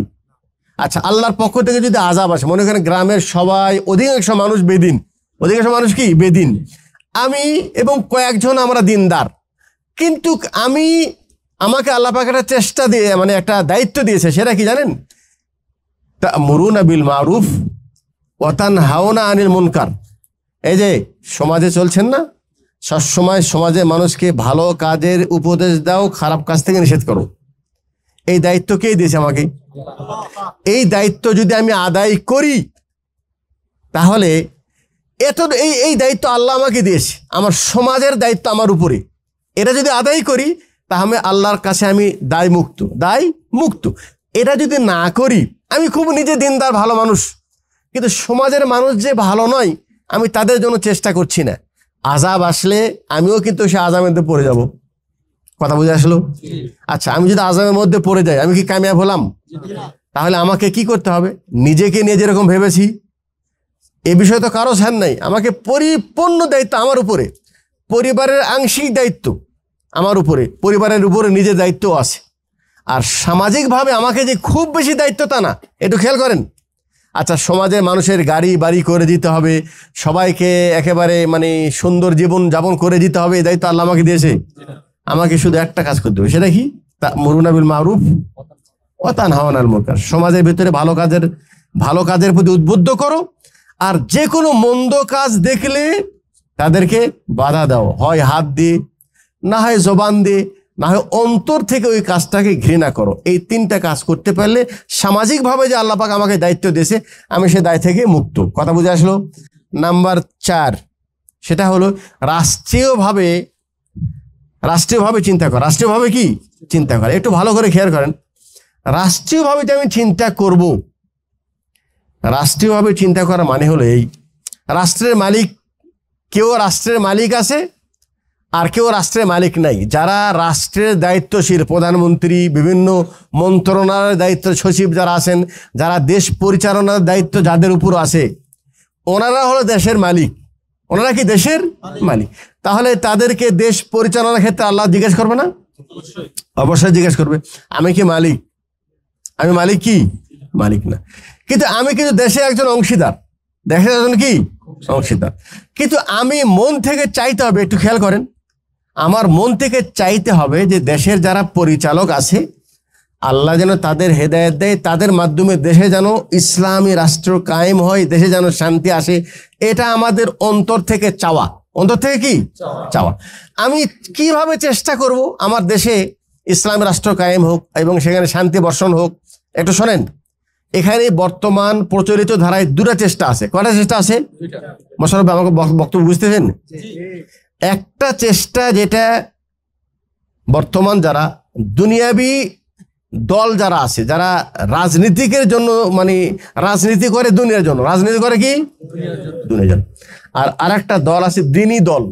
আচ্ছা, আল্লাহর পক্ষ থেকে যদি আযাব আসে, মনে করেন গ্রামের সবাই, অধিকাংশ মানুষ বেদিন, অধিকাংশ মানুষ কি বেদিন, আমি এবং কয়েকজন আমরা দিনদার, কিন্তু আমাকে আল্লাহ পাক একটা চেষ্টা দিয়ে, মানে একটা দায়িত্ব দিয়েছে, সেটা কি জানেন? তা'মুরুনা বিল মারুফ ওয়া তানহাউনা আনিল মুনকার। এই যে সমাজে চলছেন না, সবসময় সমাজে মানুষকে ভালো কাজের উপদেশ দাও, খারাপ কাজ থেকে নিষেধ করো। এই দায়িত্ব কে দিয়েছে? আমাকে। এই দায়িত্ব যদি আমি আদায় করি, তাহলে এই দায়িত্ব আল্লাহ আমাকে দিয়েছে, আমার সমাজের দায়িত্ব আমার উপরে। এটা যদি আদায় করি, তাহলে আল্লাহর কাছে আমি দায় মুক্ত। এটা যদি না করি, আমি খুব নিজে দিনদার ভালো মানুষ, কিন্তু সমাজের মানুষ যে ভালো নয়, আমি তাদের জন্য চেষ্টা করছি না। আযাব আসলে আমিও কিন্তু সে আযাবের মধ্যে পড়ে যাব। কথা বুঝে আসলো? আচ্ছা, আমি যদি আযাবের মধ্যে পড়ে যাই, আমি কি কামিয়াব হলাম? তাহলে আমাকে কি করতে হবে? নিজেকে নিয়ে যেরকম ভেবেছি, এ বিষয়ে তো কারো ছাড় নাই, আমাকে পরিপূর্ণ দায়িত্ব আমার উপরে, পরিবারের আংশিক দায়িত্ব আমার উপরে, পরিবারের উপরে নিজের দায়িত্ব আছে। আর সামাজিকভাবে আমাকে যে খুব বেশি দায়িত্ব তা না, একটু খেয়াল করেন। আচ্ছা, সমাজে মানুষের গাড়ি বাড়ি করে দিতে হবে, সবাইকে একেবারে মানে সুন্দর জীবন যাপন করে দিতে হবে, এই দায়িত্ব আল্লাহ আমাকে দিয়েছে। আমাকে শুধু একটা কাজ করতে হবে, সেটা কি? তা'মুরুনা বিল মারুফ ওয়া তানহাউনা আনিল মুনকার। সমাজের ভিতরে ভালো কাজের প্রতি উদ্বুদ্ধ করো, আর যে কোনো মন্দ কাজ দেখলে তাদেরকে বাধা দাও, হয় হাত দিয়ে, না হয় জবান দিয়ে, না হয় অন্তর থেকে ওই কাজটাকে ঘৃণা করো। এই 3টা কাজ করতে পারলে সামাজিকভাবে যে আল্লাহ পাক আমাকে দায়িত্ব দিয়েছে, আমি সে দায় থেকে মুক্ত। কথা বুঝে আসলো? নাম্বার 4, সেটা হলো রাষ্ট্রীয়ভাবে চিন্তা করা। রাষ্ট্রীয়ভাবে কি চিন্তা করা? একটু ভালো করে খেয়াল করেন। রাষ্ট্রীয়ভাবে যে আমি চিন্তা করব, রাষ্ট্রীয়ভাবে চিন্তা করা মানে হলো এই, রাষ্ট্রের মালিক, কেউ রাষ্ট্রের মালিক আছে আর কেউ রাষ্ট্রের মালিক নাই। যারা রাষ্ট্রের দায়িত্বশীল, প্রধানমন্ত্রী, বিভিন্ন মন্ত্রণালয়ের দায়িত্ব সচিব যারা আছেন, যারা দেশ পরিচালনার দায়িত্ব যাদের উপর আছে, ওনারা হলো দেশের মালিক। ওনারা কি দেশের মালিক? তাহলে তাদেরকে দেশ পরিচালনার ক্ষেত্রে আল্লাহ জিজ্ঞেস করবে না? অবশ্যই জিজ্ঞেস করবে, আমি কি মালিক? আমি মালিক কি? মালিক না। কিন্তু আমি কিন্তু দেশের একজন অংশীদার, দেশের একজন কি অংশীদার। কিন্তু আমি মন থেকে চাইতে হবে, একটু খেয়াল করেন, আমার মন থেকে চাইতে হবে যে দেশের যারা পরিচালক আছে আল্লাহ যেন তাদের হেদায়েত দেয়, তাদের মাধ্যমে দেশে যেন ইসলামী রাষ্ট্র কায়েম হয়, দেশে যেন শান্তি আসে। এটা আমাদের অন্তর থেকে চাওয়া। অন্তর থেকে কি চাওয়া? আমি কিভাবে চেষ্টা করব আমার দেশে ইসলামী রাষ্ট্র কায়েম হোক এবং সেখানে শান্তি বর্ষণ হোক? একটু শোনেন, এখানে বর্তমান প্রচলিত ধারায় দুটা চেষ্টা আছে। কয়টা চেষ্টা আছে? মোশাররফ আমাকে বক্তব্য বুঝতেছেন? একটা চেষ্টা যেটা বর্তমান যারা দুনিয়াবি দল যারা আছে, যারা রাজনীতিকের জন্য মানে রাজনীতি করে দুনিয়ার জন্য, রাজনীতি করে কি দুনিয়ার জন্য। আর আরেকটা দল আছে দ্বীনি দল,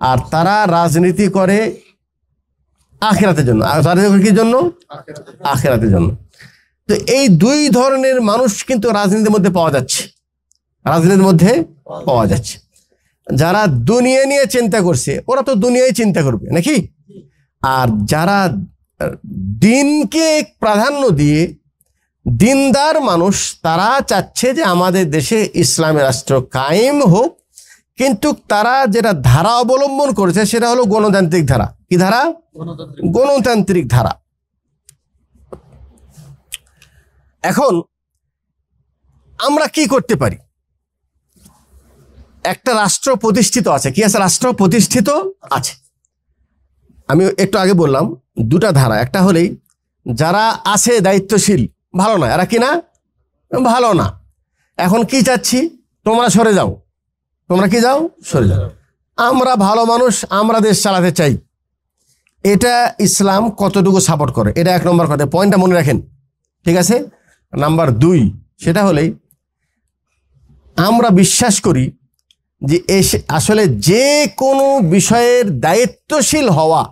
আর তারা রাজনীতি করে আখিরাতের জন্য। আর রাজনীতি করে কি জন্য? আখিরাতের জন্য। তো এই দুই ধরনের মানুষ কিন্তু রাজনীতির মধ্যে পাওয়া যাচ্ছে, রাজনীতির মধ্যে পাওয়া যাচ্ছে। যারা দুনিয়া নিয়ে চিন্তা করছে ওরা তো দুনিয়ায় চিন্তা করবে নাকি, আর যারা দিনকে প্রাধান্য দিয়ে দিনদার মানুষ তারা চাচ্ছে যে আমাদের দেশে ইসলামী রাষ্ট্র কায়েম হোক, কিন্তু তারা যেটা ধারা অবলম্বন করেছে সেটা হলো গণতান্ত্রিক ধারা। কি ধারা? গণতান্ত্রিক ধারা। এখন আমরা কি করতে পারি? একটা রাষ্ট্র প্রতিষ্ঠিত আছে। কি আছে? রাষ্ট্র প্রতিষ্ঠিত আছে। আমি একটু আগে বললাম দুটা ধারা। একটা হলেই যারা আছে দায়িত্বশীল ভালো না, এরা কি না ভালো না। এখন কি চাচ্ছি? তোমরা সরে যাও, তোমরা কি যাও, সরে যাও। আমরা ভালো মানুষ, আমরা দেশ চালাতে চাই। এটা ইসলাম কতটুকু সাপোর্ট করে? এটা এক নম্বর কথা, পয়েন্টটা মনে রাখেন, ঠিক আছে? নাম্বার দুই, সেটা হলেই আমরা বিশ্বাস করি যে আসলে যে কোনো বিষয়ের দায়িত্বশীল হওয়া,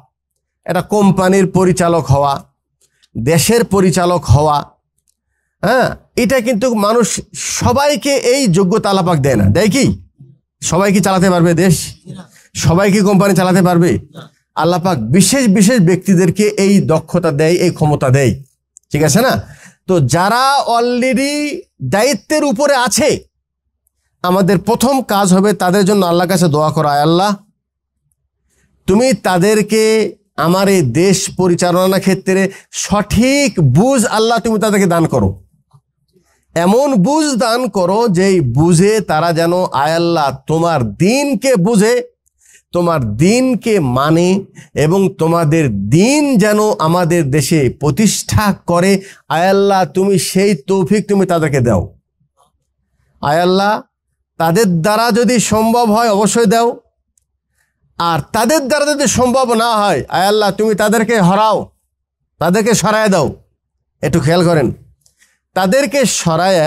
এটা কোম্পানির পরিচালক হওয়া, দেশের পরিচালক হওয়া, হ্যাঁ, এটা কিন্তু মানুষ সবাইকে এই যোগ্যতা আল্লাহ পাক দেয় না। দেয় কি? সবাই কি চালাতে পারবে দেশ? সবাই কি কোম্পানি চালাতে পারবে? আল্লাহ পাক বিশেষ বিশেষ ব্যক্তিদেরকে এই দক্ষতা দেয়, এই ক্ষমতা দেয়, ঠিক আছে না? তো যারা অলরেডি দায়িত্বের উপরে আছে, আমাদের প্রথম কাজ হবে তাদের জন্য আল্লাহর কাছে দোয়া করা, আল্লাহ তুমি তাদেরকে আমার এই দেশ পরিচালনা ক্ষেত্রে সঠিক বুঝ আল্লাহ তুমি তাদেরকে দান করো। এমন বুঝ দান করো যেই বুঝে তারা যেন আল্লাহ তোমার দিনকে বুঝে, তোমার দিনকে মানে, এবং তোমাদের দিন যেন আমাদের দেশে প্রতিষ্ঠা করে। আল্লাহ তুমি সেই তৌফিক তুমি তাদেরকে দাও। আল্লাহ তাদের দ্বারা যদি সম্ভব হয় অবশ্যই দাও, আর তাদের দ্বারা যদি সম্ভব না হয় আল্লাহ তুমি তাদেরকে হরাও, তাদেরকে সরায় দাও। একটু খেয়াল করেন, তাদেরকে সরায়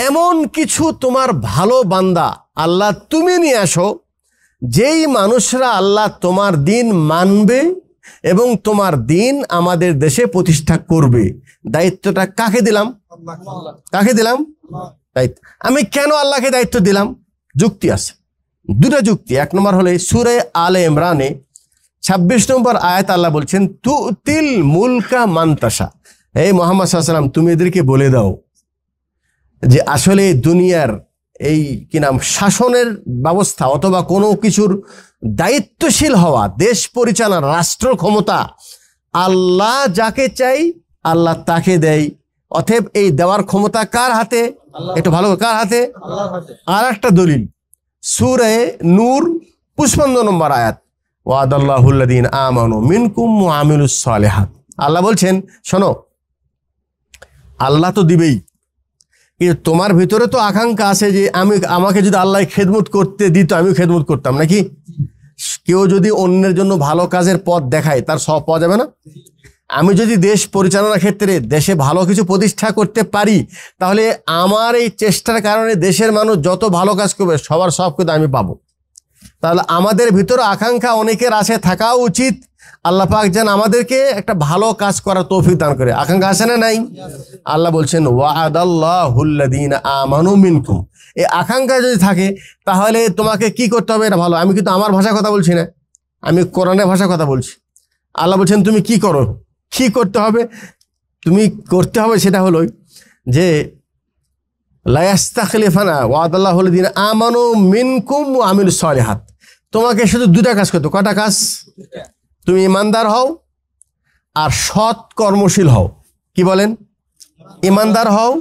এমন কিছু তোমার ভালো বান্দা আল্লাহ তুমি নিয়ে আসো, যেই মানুষরা আল্লাহ তোমার দিন মানবে এবং তোমার দিন আমাদের দেশে প্রতিষ্ঠা করবে। দায়িত্বটা কাকে দিলাম? কাকে দিলাম দায়িত্ব? আমি কেন আল্লাহকে দায়িত্ব দিলাম? যুক্তি আছে, দুটা যুক্তি। এক নম্বর হলে সূরা আলে ইমরানে 26 নম্বর আয়াত আল্লাহ বলছেন তুতিল মুলকা মান তাশা। এই মুহাম্মদ সাল্লাল্লাহু আলাইহি ওয়াসাল্লাম তুমি এদেরকে বলে দাও যে আসলে দুনিয়ার এই কি নাম শাসনের ব্যবস্থা অথবা কোনো কিছুর দায়িত্বশীল হওয়া, দেশ পরিচালনা, রাষ্ট্র ক্ষমতা আল্লাহ যাকে চাই আল্লাহ তাকে দেয়। অতএব এই দেওয়ার ক্ষমতা কার হাতে? একটু ভালো, কার হাতে? আর একটা দলিল সূরা নূর 55 নম্বর আয়াত, ওয়াদাল্লাহুল্লাযীনা আমানু মিনকুম ওয়া আমিলুস সালিহাত। আল্লাহ বলছেন শোনো, আল্লাহ তো দিবেই, কিন্তু তোমার ভিতরে তো আকাঙ্ক্ষা আছে যে আমাকে যদি আল্লাহ খেদমত করতে দিত আমিও খেদমত করতাম নাকি? কেউ যদি অন্যের জন্য ভালো কাজের পথ দেখায় তার সব পাওয়া যাবে না? আমি যদি দেশ পরিচালনার ক্ষেত্রে দেশে ভালো কিছু প্রতিষ্ঠা করতে পারি, তাহলে আমার এই চেষ্টার কারণে দেশের মানুষ যত ভালো কাজ করবে সবার সব কিন্তু আমি পাবো। তাহলে আমাদের ভিতরে আকাঙ্ক্ষা অনেকের আছে, থাকা উচিত আল্লাহ পাক যেন আমাদেরকে একটা ভালো কাজ করার তৌফিক দান করে। আকাঙ্ক্ষা আছে না নাই? আল্লাহ বলছেন ওয়াদাল্লাহুল্লাযীনা আমানু মিনকুম। এই আকাঙ্ক্ষা যদি থাকে তাহলে তোমাকে কি করতে হবে? এটা ভালো। আমি কিন্তু আমার ভাষায় কথা বলছি না, আমি কোরআনের ভাষায় কথা বলছি। আল্লাহ বলছেন তুমি কি করো, কি করতে হবে? তুমি করতে হবে সেটা হলো যে লা ইস্তাখলিফানা ওয়াদাল্লাহুল্লাযীনা আমানু মিনকুম ওয়া আমিলুস সালিহাত। তোমাকে শুধু দুটা কাজ করতে, কটা কাজ? তুমি ইমানদার হও আর সৎ কর্মশীল হও। কি বলেন? ইমানদার হও,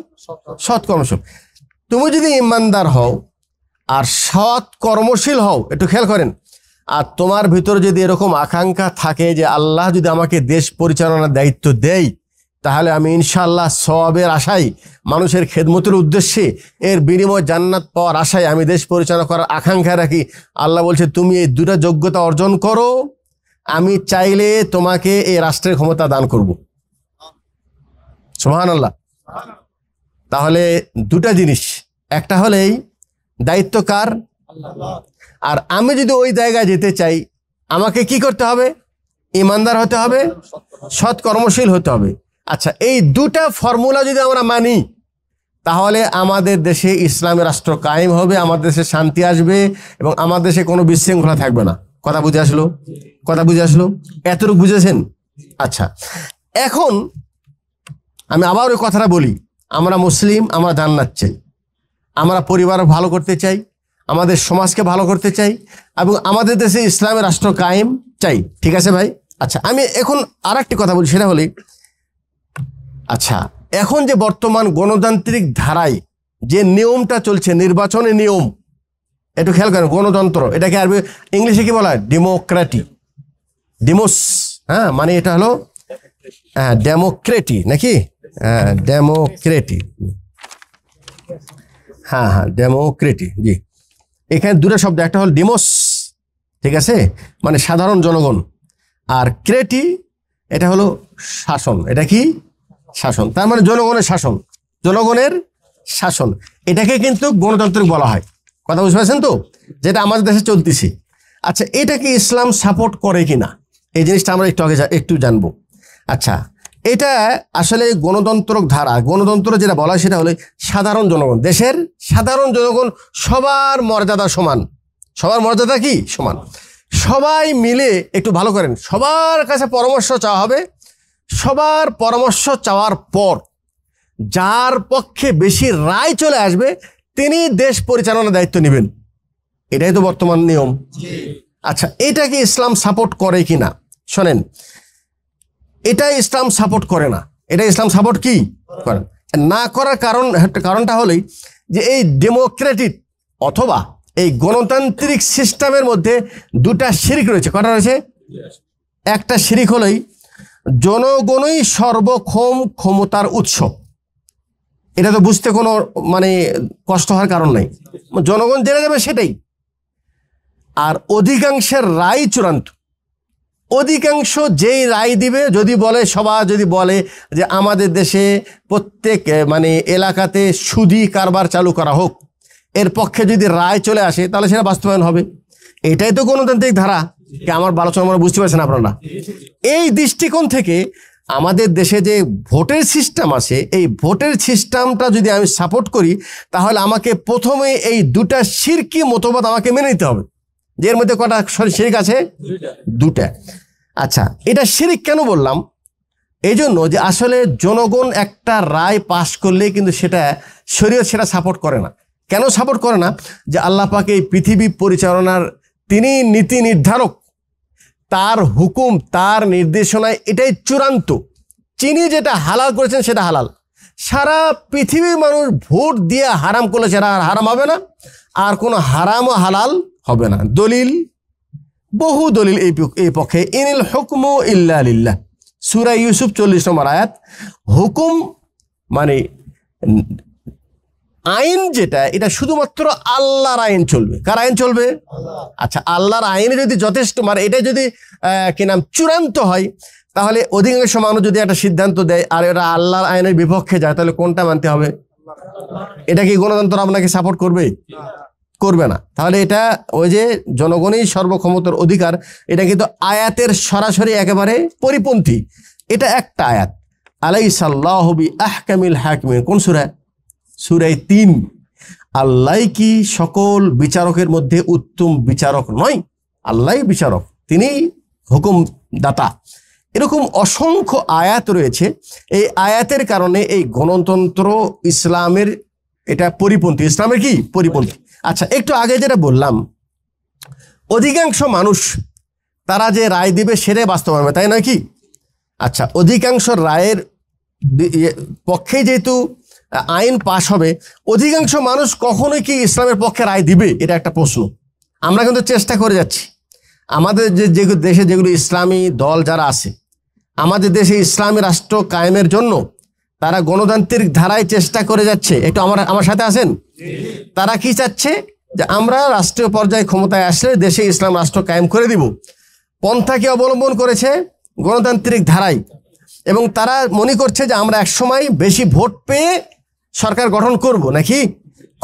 সৎ কর্মশীল। তুমি যদি ইমানদার হও আর সৎ কর্মশীল হও, একটু খেয়াল করেন, আর তোমার ভিতরে যদি এরকম আকাঙ্ক্ষা থাকে যে আল্লাহ যদি আমাকে দেশ পরিচালনার দায়িত্ব দেয়, তাহলে আমি ইনশাআল্লাহ সওয়াবের আশায়, মানুষের খেদমতের উদ্দেশ্যে, এর বিনিময় জান্নাত পাওয়ার আশায় আমি দেশ পরিচালনা করার আকাঙ্ক্ষা রাখি। আল্লাহ বলছে তুমি এই দুটা যোগ্যতা অর্জন করো, আমি চাইলে তোমাকে এই রাষ্ট্রের ক্ষমতা দান করব। সুবহানাল্লাহ। তাহলে দুটা জিনিস, একটা হলেই দায়িত্ব কার? আর আমি যদি ওই জায়গায় যেতে চাই, আমাকে কি করতে হবে? ইমানদার হতে হবে, সৎ কর্মশীল হতে হবে। আচ্ছা, এই দুটা ফর্মুলা যদি আমরা মানি, তাহলে আমাদের দেশে ইসলামী রাষ্ট্র কায়েম হবে, আমাদের দেশে শান্তি আসবে এবং আমাদের দেশে কোনো বিশৃঙ্খলা থাকবে না। কথা বুঝে আসলো? কথা বুঝে আসলো? এতটুকু বুঝেছেন? আচ্ছা, এখন আমি আবার ওই কথাটা বলি, আমরা মুসলিম, আমরা জান্নাত চাই, আমরা পরিবার ভালো করতে চাই, আমাদের সমাজকে ভালো করতে চাই এবং আমাদের দেশে ইসলামী রাষ্ট্র কায়েম চাই। ঠিক আছে ভাই? আচ্ছা, আমি এখন আর একটি কথা বলি, সেটা হলে, আচ্ছা, এখন যে বর্তমান গণতান্ত্রিক ধারায় যে নিয়মটা চলছে, নির্বাচনের নিয়ম, একটু খেয়াল করেন, গণতন্ত্র, এটাকে আরবি ইংলিশে কি বলা হয়? ডেমোক্রেটি, ডিমোস, হ্যাঁ, মানে এটা হলো ডেমোক্রেটি নাকি? ডেমোক্রেটি, হ্যাঁ হ্যাঁ, ডেমোক্রেটি, জি। এখানে দুটো শব্দ, একটা হল ডিমোস, ঠিক আছে, মানে সাধারণ জনগণ, আর ক্রেটি এটা হলো শাসন। এটা কি? শাসন, তার মানে জনগণের শাসন, জনগণের শাসন। এটাকে কিন্তু গণতান্ত্রিক বলা হয়। কথা বুঝতে পারছেন তো, যেটা আমাদের দেশে চলতেছে। আচ্ছা, এটা কি ইসলাম সাপোর্ট করে কিনা, এই জিনিসটা আমরা একটু আগে একটু জানবো। আচ্ছা, এটা আসলে গণতন্ত্র ধারা, গণতন্ত্র যেটা বলা হয় সেটা হলো সাধারণ জনগণ, দেশের সাধারণ জনগণ সবার মর্যাদা সমান। সবার মর্যাদা কি? সমান। সবাই মিলে, একটু ভালো করেন, সবার কাছে পরামর্শ চাওয়া হবে। সবার পরামর্শ চাওয়ার পর যার পক্ষে বেশি রায় চলে আসবে, তিনি দেশ পরিচালনার দায়িত্ব নেবেন। এটাই তো বর্তমান নিয়ম। আচ্ছা, এটা কি ইসলাম সাপোর্ট করে কিনা? শোনেন, এটা ইসলাম সাপোর্ট করে না। এটা ইসলাম সাপোর্ট কি করে না? করার কারণটা হলেই যে এই ডেমোক্রেটিক অথবা এই গণতান্ত্রিক সিস্টেমের মধ্যে দুটা শিরিক রয়েছে। কটা রয়েছে? একটা শিরিক হলেই জনগণই সর্বক্ষম ক্ষমতার উৎস। এটা তো বুঝতে কোনো মানে কষ্ট হওয়ার কারণ নাই, জনগণ জেনে যাবে সেটাই। আর অধিকাংশের রায় চূড়ান্ত। অধিকাংশ যেই রায় দিবে, যদি বলে, সবাই যদি বলে যে আমাদের দেশে প্রত্যেক মানে এলাকাতে সুদি কারবার চালু করা হোক, এর পক্ষে যদি রায় চলে আসে, তাহলে সেটা বাস্তবায়ন হবে। এটাই তো গণতান্ত্রিক ধারা। আমার আলোচনা আমরা বুঝতে পারছেন আপনারা? এই দৃষ্টিকোণ থেকে আমাদের দেশে যে ভোটের সিস্টেম আছে, এই ভোটের সিস্টেমটা যদি আমি সাপোর্ট করি, তাহলে আমাকে প্রথমে এই দুটা শিরকি মতবাদ আমাকে মেনে নিতে হবে। যে এর মধ্যে কটা শিরিক আছে? দুটা। আচ্ছা, এটা শিরিক কেন বললাম? এই জন্য যে আসলে জনগণ একটা রায় পাশ করলে কিন্তু সেটা শরীয়ত সেটা সাপোর্ট করে না। কেন সাপোর্ট করে না? যে আল্লাহ পাক এই পৃথিবী পরিচালনার তিনি নীতি নির্ধারক, তার হুকুম, তার নির্দেশনায় এটাই চূড়ান্ত। তিনি যেটা হালাল করেছেন সেটা হালাল। সারা পৃথিবীর মানুষ ভোট দিয়ে হারাম করলে সেটা হারাম হবে না, আর কোনো হারামও হালাল হবে না। দলিল, বহু দলিল এই পক্ষে। ইনিল হুকমু ইল্লা লিল্লাহ, সূরা ইউসুফ 40 নম্বর আয়াত। হুকুম মানে আইন যেটা, এটা শুধুমাত্র আল্লাহর আইন চলবে। কার আইন চলবে? আচ্ছা, আল্লাহর আইনে যদি যথেষ্ট, মানে এটা যদি কি নাম চূড়ান্ত হয়, তাহলে অধিকাংশ মানুষ যদি একটা সিদ্ধান্ত দেয় আর এটা আল্লাহর আইনের বিপক্ষে যায়, তাহলে কোনটা মানতে হবে? এটা কি গণতন্ত্র আপনাকে সাপোর্ট করবে? করবে না। তাহলে এটা ওই যে জনগণই সর্বক্ষমতার অধিকার, এটা কিন্তু আয়াতের সরাসরি একেবারে পরিপন্থী। এটা একটা আয়াত, আলাইসাল্লাহু বিআহকামিল হাকিমিন। কোন সূরা? সূরা 3। আল্লাহ কি সকল বিচারকের মধ্যে উত্তম বিচারক নয়? আল্লাহ বিচারক, তিনি হুকুম দাতা। এরকম অসংখ্য আয়াত রয়েছে। এই আয়াতের কারণে এই গণতন্ত্র ইসলামের এটা পরিপন্থী। ইসলামের কি? পরিপন্থী। আচ্ছা, একটু আগে যেটা বললাম, অধিকাংশ মানুষ তারা যে রায় দিবে সেটাই বাস্তবায়ন, তাই নয় কি? আচ্ছা, অধিকাংশ রায়ের পক্ষে যেহেতু আইন পাশ হবে, অধিকাংশ মানুষ কখনোই কি ইসলামের পক্ষে রায় দিবে? এটা একটা প্রশ্ন। আমরা কিন্তু চেষ্টা করে যাচ্ছি। আমাদের যে দেশে যেগুলো ইসলামী দল যারা আছে, আমাদের দেশে ইসলামী রাষ্ট্র কায়েমের জন্য তারা গণতান্ত্রিক ধারায় চেষ্টা করে যাচ্ছে। একটু আমার সাথে আছেন? তারা কি চাচ্ছে? যে আমরা রাষ্ট্রীয় পর্যায়ে ক্ষমতায় আসলে দেশে ইসলাম রাষ্ট্র কায়েম করে দিব। পন্থাকে অবলম্বন করেছে গণতান্ত্রিক ধারায়, এবং তারা মনে করছে যে আমরা একসময় বেশি ভোট পেয়ে সরকার গঠন করব নাকি।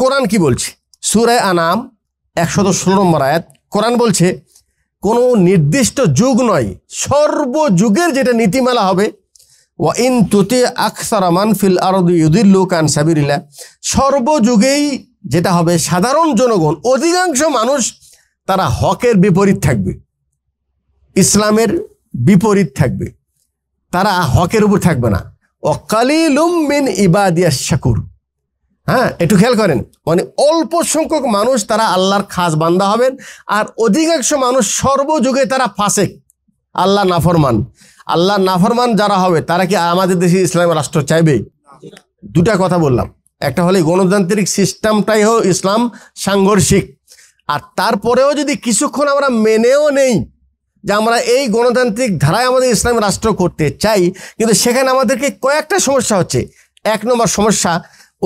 কোরআন কি বলছে? সূরা আনাম 116 নম্বর আয়াত। কোরআন বলছে কোনো নির্দিষ্ট যুগ নয়, সর্বযুগের যেটা নীতিমালা হবে, ওয়া ইন তুতি আকসারা মান ফিল আরদি ইউদিল্লুকা আন সাবিলিল্লাহ, সর্বযুগেই যেটা হবে সাধারণ জনগণ, অধিকাংশ মানুষ তারা হকের বিপরীত থাকবে, ইসলামের বিপরীত থাকবে, তারা হকের উপর থাকবে না। ওয়াকালিলুম মিন ইবাদিয়াশ শাকুর। হ্যাঁ, একটু খেয়াল করেন, মানে অল্প সংখ্যক মানুষ তারা আল্লাহর খাস বান্দা হবেন, আর অধিকাংশ মানুষ সর্বযুগে তারা ফাসেক, আল্লাহ নাফরমান। আল্লাহ নাফরমান যারা হবে তারা কি আমাদের দেশে ইসলামের রাষ্ট্র চাইবে? দুটা কথা বললাম, একটা হলে গণতান্ত্রিক সিস্টেমটাই হোক ইসলাম সাংঘর্ষিক, আর তারপরেও যদি কিছুক্ষণ আমরা মেনেও নেই যে আমরা এই গণতান্ত্রিক ধারায় আমাদের ইসলামের রাষ্ট্র করতে চাই, কিন্তু সেখানে আমাদেরকে কয়েকটা সমস্যা হচ্ছে। 1 নম্বর সমস্যা,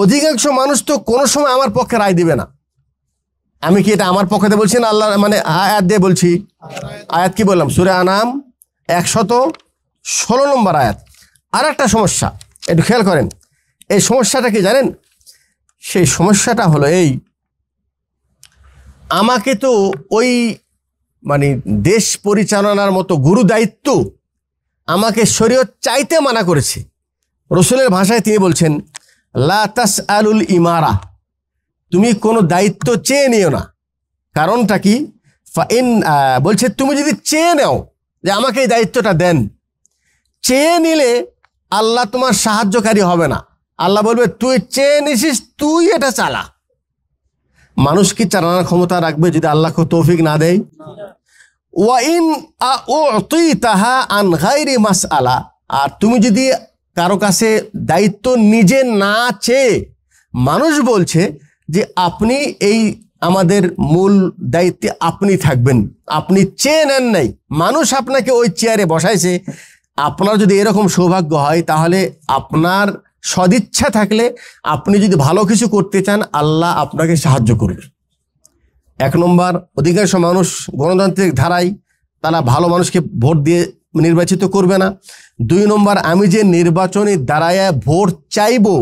অধিকাংশ মানুষ তো কোনো সময় আমার পক্ষে রায় দিবে না। আমি কি এটা আমার পক্ষে বলছি না আল্লাহ মানে আয়াত দিয়ে বলছি? আয়াত কি বললাম? সূরা আনাম 116 নম্বর আয়াত। আর একটা সমস্যা একটু খেয়াল করেন, এই সমস্যাটা কি জানেন? সেই সমস্যাটা হলো এই, আমাকে তো ওই মানে দেশ পরিচালনার মতো গুরু দায়িত্ব আমাকে শরীয়ত চাইতে মানা করেছে। রসুলের ভাষায় তিনি বলছেন, লা তাসআলুল ইমারা, তুমি কোনো দায়িত্ব চেয়ে নিও না। কারণটা কি? বলছে তুমি যদি চেয়ে নাও যে আমাকে এই দায়িত্বটা দেন, চেয়ে নিলে আল্লাহ তোমার সাহায্যকারী হবে না। আল্লাহ বলবে তুই চেয়ে নিছিস, তুই এটা চালা। মানুষ কি চালানোর ক্ষমতা রাখবে যদি আল্লাহকে তৌফিক না দেয়? ওয়াইন আ'উতিতাহা আন গায়রি মাসআলা, আর তুমি যদি কারো কাছে দায়িত্ব নিজে না চেয়ে, মানুষ বলছে যে আপনি এই আমাদের মূল দায়িত্বে আপনি থাকবেন, আপনি চেয়ে নেন নাই, মানুষ আপনাকে ওই চেয়ারে বসাইছে। আপনার যদি এরকম সৌভাগ্য হয়, তাহলে আপনার সদিচ্ছা থাকলে আপনি যদি ভালো কিছু করতে চান, আল্লাহ আপনাকে সাহায্য করবে। 1 নম্বর, অধিকাংশ মানুষ গণতান্ত্রিক ধারায় তারা ভালো মানুষকে ভোট দিয়ে নির্বাচিত করবে না। 2 নম্বর, আমি যে নির্বাচনী দাঁড়ায় ভোট চাইবো,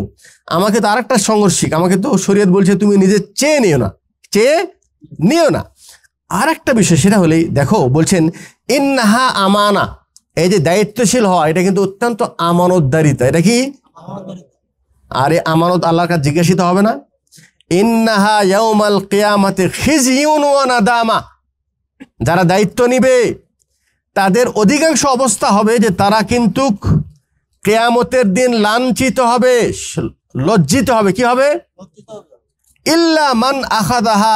আমাকে তো আরেকটা সংঘর্ষিক, আমাকে তো শরীয়ত বলছে তুমি নিজে চেয়ে নিও না, চেয়ে নিও না। আর একটা বিষয় সেটা হলেই দেখো, বলছেন ইন্নাহা আমানা, এই যে দায়িত্বশীল হওয়া, এটা কিন্তু অত্যন্ত আমানতদারিতা। এটা কি? আরে আমানত আল্লাহর কাছে জিজ্ঞাসিত হবে না? ইন্নাহা ইয়াউমাল কিয়ামাতি খিজিয়ুন ওয়া নাদামা, যারা দায়িত্ব নিবে তাদের অধিকাংশ অবস্থা হবে যে তারা কিন্তু কিয়ামতের দিন লাঞ্ছিত হবে, লজ্জিত হবে। কি হবে? ইল্লা মান আখাযাহা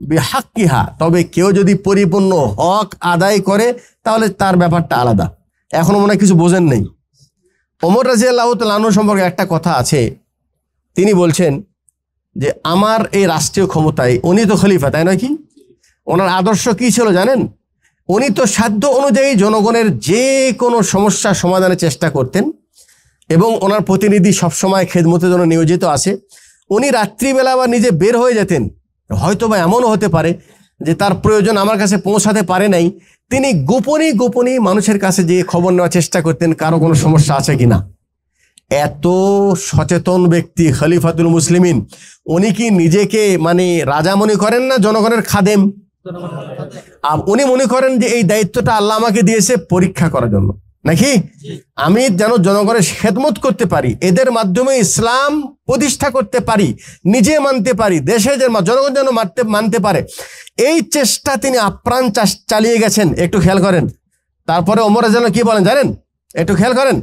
বিহাক্কিহা, তবে কেউ যদি পরিপূর্ণ হক আদায় করে তাহলে তার ব্যাপারটা আলাদা। এখনো মনে হয় কিছু বোঝেন নেই। ওমর রাদিয়াল্লাহু তাআলা আনহু সম্পর্কে একটা কথা আছে, তিনি বলছেন যে আমার এই রাষ্ট্রীয় ক্ষমতায়, উনি তো খলিফা তাই নয় কি, ওনার আদর্শ কি ছিল জানেন? উনি তো সাধ্য অনুযায়ী জনগণের যে কোনো সমস্যা সমাধানের চেষ্টা করতেন, এবং ওনার প্রতিনিধি সবসময় খেদমতের জন্য নিয়োজিত আছে। উনি রাত্রিবেলা আবার নিজে বের হয়ে যেতেন, হয়তো বা এমনও হতে পারে যে তার প্রয়োজন আমার কাছে পৌঁছাতে পারে নাই, তিনি গোপনে মানুষের কাছে যে খবর নেওয়ার চেষ্টা করতেন কারো কোনো সমস্যা আছে কিনা। এত সচেতন ব্যক্তি খলিফাতুল মুসলিমিন, উনি কি নিজেকে মানে রাজা মনে করেন না জনগণের খাদেম? উনি মনে করেন যে এই দায়িত্বটা আল্লাহ আমাকে দিয়েছে পরীক্ষা করার জন্য, নাকি আমি যেন জনগণের খেদমত করতে পারি, এদের মাধ্যমে ইসলাম প্রতিষ্ঠা করতে পারি, নিজে মানতে পারি, দেশে যে জনগণ যেন মানতে পারে, এই চেষ্টা তিনি আপ্রাণ চালিয়ে গেছেন। একটু খেয়াল করেন। তারপরে ওমর যেন কি বলেন জানেন? একটু খেয়াল করেন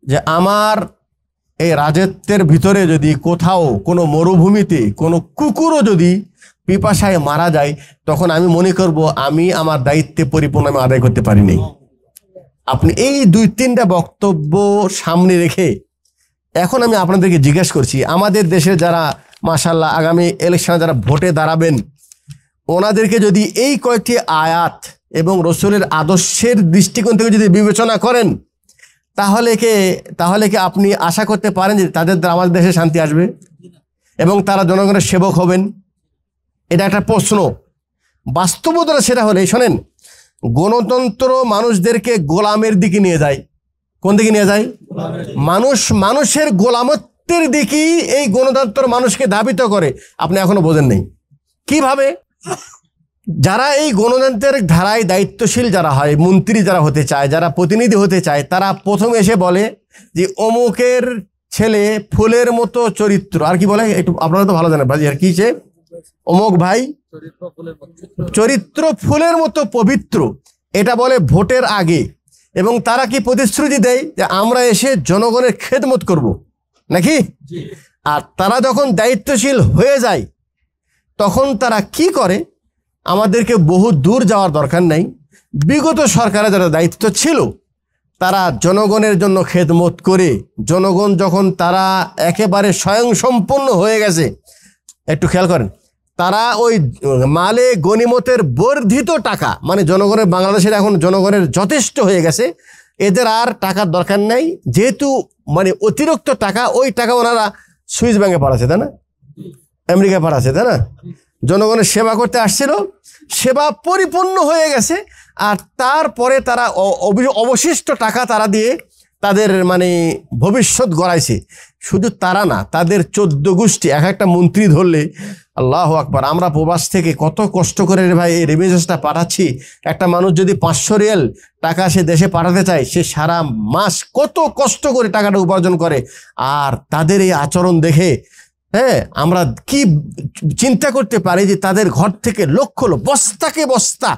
যে আমার এই রাজত্বের ভিতরে যদি কোথাও কোনো মরুভূমিতে কোনো কুকুরও যদি পিপাসায় মারা যায়, তখন আমি মনে করব আমি আমার দায়িত্বে পরিপূর্ণ আমি আদায় করতে পারিনি। আপনি এই 2-3টা বক্তব্য সামনে রেখে এখন আমি আপনাদেরকে জিজ্ঞেস করছি, আমাদের দেশে যারা মাশাআল্লাহ আগামী ইলেকশনে যারা ভোটে দাঁড়াবেন, ওনাদেরকে যদি এই কয়েকটি আয়াত এবং রসুলের আদর্শের দৃষ্টিকোণ থেকে যদি বিবেচনা করেন, তাহলে কি আপনি আশা করতে পারেন যে তাদের দ্বারা আমাদের দেশে শান্তি আসবে এবং তারা জনগণের সেবক হবেন? এটা একটা প্রশ্ন। বাস্তবতা সেটা হলে শোনেন, গণতন্ত্র মানুষদেরকে গোলামের দিকে নিয়ে যায়। কোন দিকে নিয়ে যায়? মানুষের গোলামত্বের দিকেই এই গণতন্ত্র মানুষকে ধাবিত করে। আপনি এখনো বোঝেন নেই কিভাবে? যারা এই গণতন্ত্রের ধারায় দায়িত্বশীল যারা হয়, মন্ত্রী যারা হতে চায়, যারা প্রতিনিধি হতে চায়, তারা প্রথমে এসে বলে যে অমুকের ছেলে ফুলের মতো চরিত্র, আর কি বলে একটু আপনারা তো ভালো জানেন ভাই, আর কি সে অমুক ভাই চরিত্র ফুলের মতো পবিত্র, এটা বলে ভোটের আগে। এবং তারা কি প্রতিশ্রুতি দেয় যে আমরা এসে জনগণের খেদমত করব, নাকি? আর তারা যখন দায়িত্বশীল হয়ে যায় তখন তারা কি করে? আমাদেরকে বহু দূর যাওয়ার দরকার নাই, বিগত সরকারের যারা দায়িত্ব ছিল তারা জনগণের জন্য খেদমত করে, জনগণ যখন তারা একেবারে স্বয়ংসম্পূর্ণ হয়ে গেছে, একটু খেয়াল করেন, তারা ওই মালে গনিমতের বর্ধিত টাকা, মানে জনগণের, বাংলাদেশের এখন জনগণের যথেষ্ট হয়ে গেছে, এদের আর টাকার দরকার নাই, যেহেতু মানে অতিরিক্ত টাকা, ওই টাকা ওনারা সুইস ব্যাংকে পাঠাচ্ছে, তাই না? আমেরিকায় পাঠাচ্ছে, তাই না? জনগণের সেবা করতে আসছিল, সেবা পরিপূর্ণ হয়ে গেছে, আর তারপরে তারা অবশিষ্ট টাকা তারা দিয়ে তাদের মানে ভবিষ্যৎ গড়াইছে। শুধু তারা না, তাদের 14 গোষ্ঠী, এক একটা মন্ত্রী ধরলে আল্লাহু আকবার। আমরা প্রবাস থেকে কত কষ্ট করে রে ভাই এই রেমিটেন্সটা পাঠাচ্ছি। একটা মানুষ যদি 500 রিয়াল টাকা সে দেশে পাঠাতে চায়, সে সারা মাস কত কষ্ট করে টাকাটা উপার্জন করে। আর তাদের এই আচরণ দেখে আমরা কি চিন্তা করতে পারি যে তাদের ঘর থেকে লক্ষ বস্তাকে বস্তা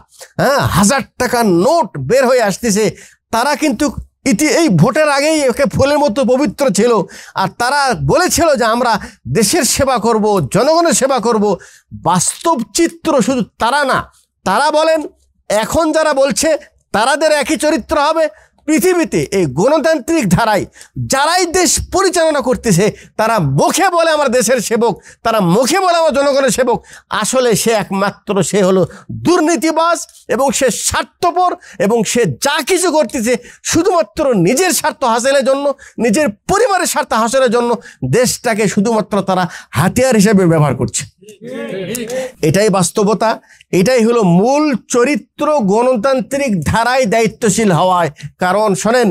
1000 টাকার নোট বের হয়ে আসতেছে। তারা কিন্তু এই ভোটের আগেই ওকে ফুলের মতো পবিত্র ছিল, আর তারা বলেছিল যে আমরা দেশের সেবা করব, জনগণের সেবা করব। বাস্তব চিত্র শুধু তারা না, তারা বলেন এখন যারা বলছে তারাদের একই চরিত্র হবে। পৃথিবীতে এই গণতান্ত্রিক ধারায় যারাই দেশ পরিচালনা করতেছে, তারা মুখে বলে আমার দেশের সেবক, তারা মুখে বলে আমার জনগণের সেবক, আসলে সে একমাত্র সে হলো দুর্নীতিবাজ, এবং সে স্বার্থপর, এবং সে যা কিছু করতেছে শুধুমাত্র নিজের স্বার্থ হাসিলের জন্য, নিজের পরিবারের স্বার্থ হাসিলের জন্য। দেশটাকে শুধুমাত্র তারা হাতিয়ার হিসেবে ব্যবহার করছে। এটাই বাস্তবতা, এটাই হলো মূল চরিত্র গণতান্ত্রিক ধারায় দায়িত্বশীল হওয়ায়। কারণ শোনেন,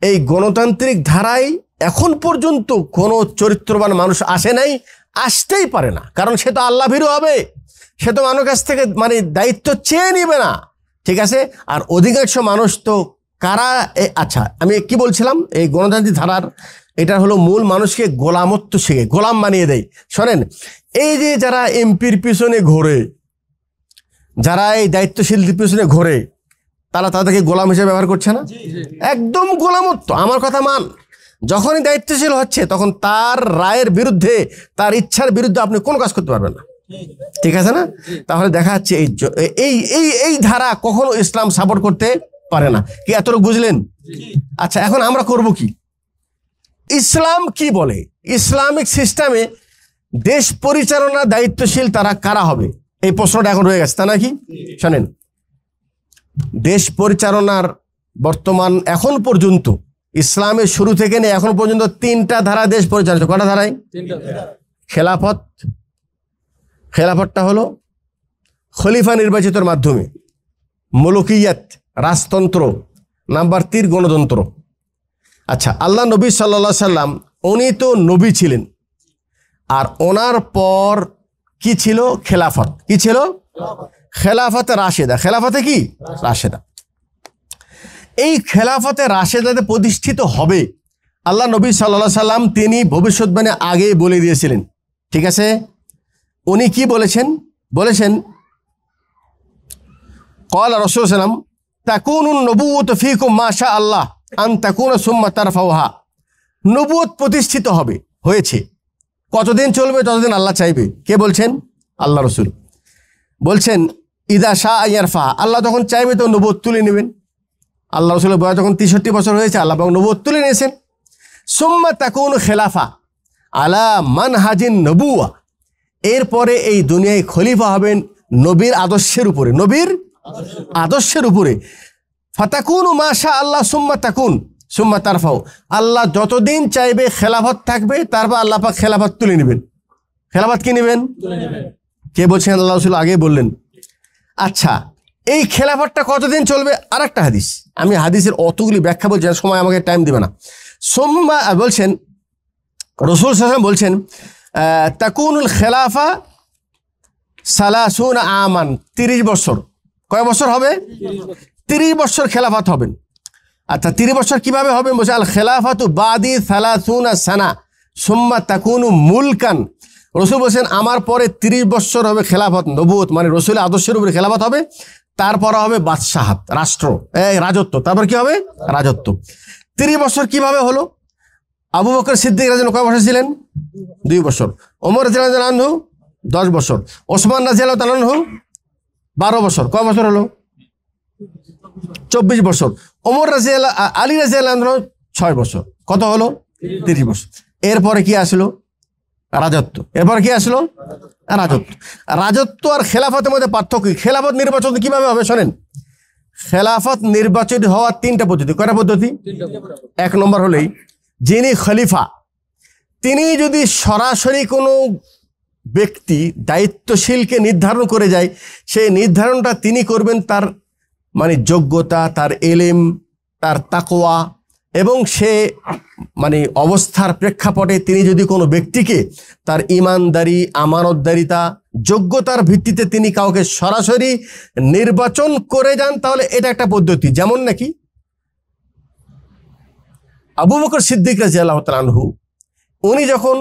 এই গণতান্ত্রিক ধারায় এখন পর্যন্ত কোনো চরিত্রবান মানুষ আসে নাই, আসতেই পারে না। কারণ সে তো আল্লাহ ভীরু হবে, সে তো মানুষের কাছ থেকে মানে দায়িত্ব চেয়ে নিবে না, ঠিক আছে? আর অধিকাংশ মানুষ তো কারা, আচ্ছা আমি কি বলছিলাম, এই গণতান্ত্রিক ধারার এটা হলো মূল মানুষকে গোলামত্ব শিখে গোলাম বানিয়ে দেয়। শোনেন, এই যে যারা এমপির পিছনে ঘোরে, যারা এই দায়িত্বশীলদের পিছনে ঘোরে, তারা তাদেরকে গোলাম হিসেবে ব্যবহার করছে না? একদম গোলামত্ব। আমার কথা মান, যখনই দায়িত্বশীল হচ্ছে তখন তার রায়ের বিরুদ্ধে, তার ইচ্ছার বিরুদ্ধে আপনি কোনো কাজ করতে পারবেন না, ঠিক আছে না? তাহলে দেখা যাচ্ছে এই ধারা কখনো ইসলাম সাপোর্ট করতে পারে না। কি এতটুকু বুঝলেন? আচ্ছা, এখন আমরা করব কি? ইসলাম কি বলে? ইসলামিক সিস্টেমে দেশ পরিচালনার দায়িত্বশীল তারা কারা হবে, এই প্রশ্নটা এখন রয়ে গেছে, তা নাকি? শোনেন, দেশ পরিচালনার বর্তমান এখন পর্যন্ত ইসলামের শুরু থেকে নিয়ে এখন পর্যন্ত 3টা ধারা দেশ পরিচালিত। কটা ধারায়? খেলাফত। খেলাফতটা হলো খলিফা নির্বাচিতর মাধ্যমে, মুলুকিয়াত রাজতন্ত্র, নাম্বার 3 গণতন্ত্র। আচ্ছা, আল্লাহ নবী সাল্লাল্লাহু আলাইহি সাল্লাম উনি তো নবী ছিলেন, আর ওনার পর কি ছিল? খেলাফত। কি ছিল? খেলাফতে রাশেদা। খেলাফতে কি? রাশেদা। এই খেলাফতে রাশেদাতে প্রতিষ্ঠিত হবে আল্লাহ নবী সাল্লাল্লাহু আলাইহি সাল্লাম তিনি ভবিষ্যৎবাণী আগে বলে দিয়েছিলেন, ঠিক আছে? উনি কি বলেছেন? বলেছেন ক্বালা রাসূলুল্লাহ সাল্লাল্লাহু আলাইহি ওয়াসাল্লাম তাকুনুন নবুওয়াতু ফীকুম মা শা আল্লাহ আন তাকুনা সুম্মা তারফাউহা। নবুয়ত প্রতিষ্ঠিত হবে, হয়েছে। কতদিন চলবে? ততদিন আল্লাহ চাইবে। কে বলছেন? আল্লাহ রসুল বলছেন ইদা শাহ ইয়ারফা, আল্লাহ যখন চাইবে তো নবুয়ত তুলে নেবেন। আল্লাহ রসুলের বয়স যখন 63 বছর হয়েছে, আল্লাহ নবুয়ত তুলে নিয়েছেন। সুম্মা তাকুনু খেলাফা আলা মানহাজিন নবুয়া, এরপরে এই দুনিয়ায় খলিফা হবেন নবীর আদর্শের উপরে, নবীর আদর্শের উপরে। ফাতাকুনু মাশা আল্লাহ সুম্মা তাকুন সুম্মা তারফাও, আল্লাহ যতদিন চাইবে খেলাফত থাকবে, তারপর আল্লাহ পাক খেলাফত তুলে নেবেন। খেলাফত কি নেবেন? কে বলছেন? আল্লাহ রাসূল আগে বললেন। আচ্ছা, এই খেলাফতটা কতদিন চলবে? আর একটা হাদিস, আমি হাদিসের অতগুলি ব্যাখ্যা বলছি, সময় আমাকে টাইম দিবে না। সোম্মা বলছেন, রাসূল সাল্লাল্লাহু আলাইহি ওয়াসাল্লাম বলছেন তাকুনুল খেলাফা সালাসুন আমান, 30 বছর। কয় বছর হবে? 30 বছর খেলাফত হবেন। আচ্ছা, 30 বছর কিভাবে হবে? বলছে আল খেলাফাতু বাদি সালাসুনা সানা সুম্মা তাকুনু মুলকান। রসুল বলছেন আমার পরে 30 বছর হবে খেলাফত, নবুয়ত মানে রসুলের আদর্শের উপরে খেলাফত হবে, তারপর হবে বাদশাহাত, রাষ্ট্র, রাজত্ব, তারপর কি হবে? রাজত্ব। 30 বছর কিভাবে হলো? আবু বকর সিদ্দিক রাদিয়াল্লাহু আনহু কয় বছর ছিলেন? 2 বছর। ওমর রাদিয়াল্লাহু আনহু 10 বছর। ওসমান রাদিয়াল্লাহু আনহু 12 বছর। কয় বছর হলো? 24 বছর। ওমর রাদিয়াল্লাহু আলী রাদিয়াল্লাহু আনহু 6 বছর। কত হলো? 30 বছর। এরপরে কি আসলো? রাজত্ব। এরপর কি আসলো? রাজত্ব। রাজত্ব আর খেলাফতের মধ্যে পার্থক্য। খেলাফত নির্বাচন কিভাবে হবে শোনেন। খেলাফত নির্বাচিত হওয়ার 3টা পদ্ধতি। কয়টা পদ্ধতি? 1 নম্বর হলেই যিনি খলিফা, তিনি যদি সরাসরি কোনো ব্যক্তি দায়িত্বশীলকে নির্ধারণ করে যায়, সেই নির্ধারণটা তিনি করবেন তার মানে যোগ্যতা, তার এলেম, তার তাকওয়া এবং সে মানে অবস্থার প্রেক্ষাপটে তিনি যদি কোনো ব্যক্তিকে তার ইমানদারি, আমানতদারিতা, যোগ্যতার ভিত্তিতে তিনি কাউকে সরাসরি নির্বাচন করে যান, তাহলে এটা একটা পদ্ধতি। যেমন নাকি আবু বকর সিদ্দিক রাদিয়াল্লাহু তাআলা আনহু, উনি যখন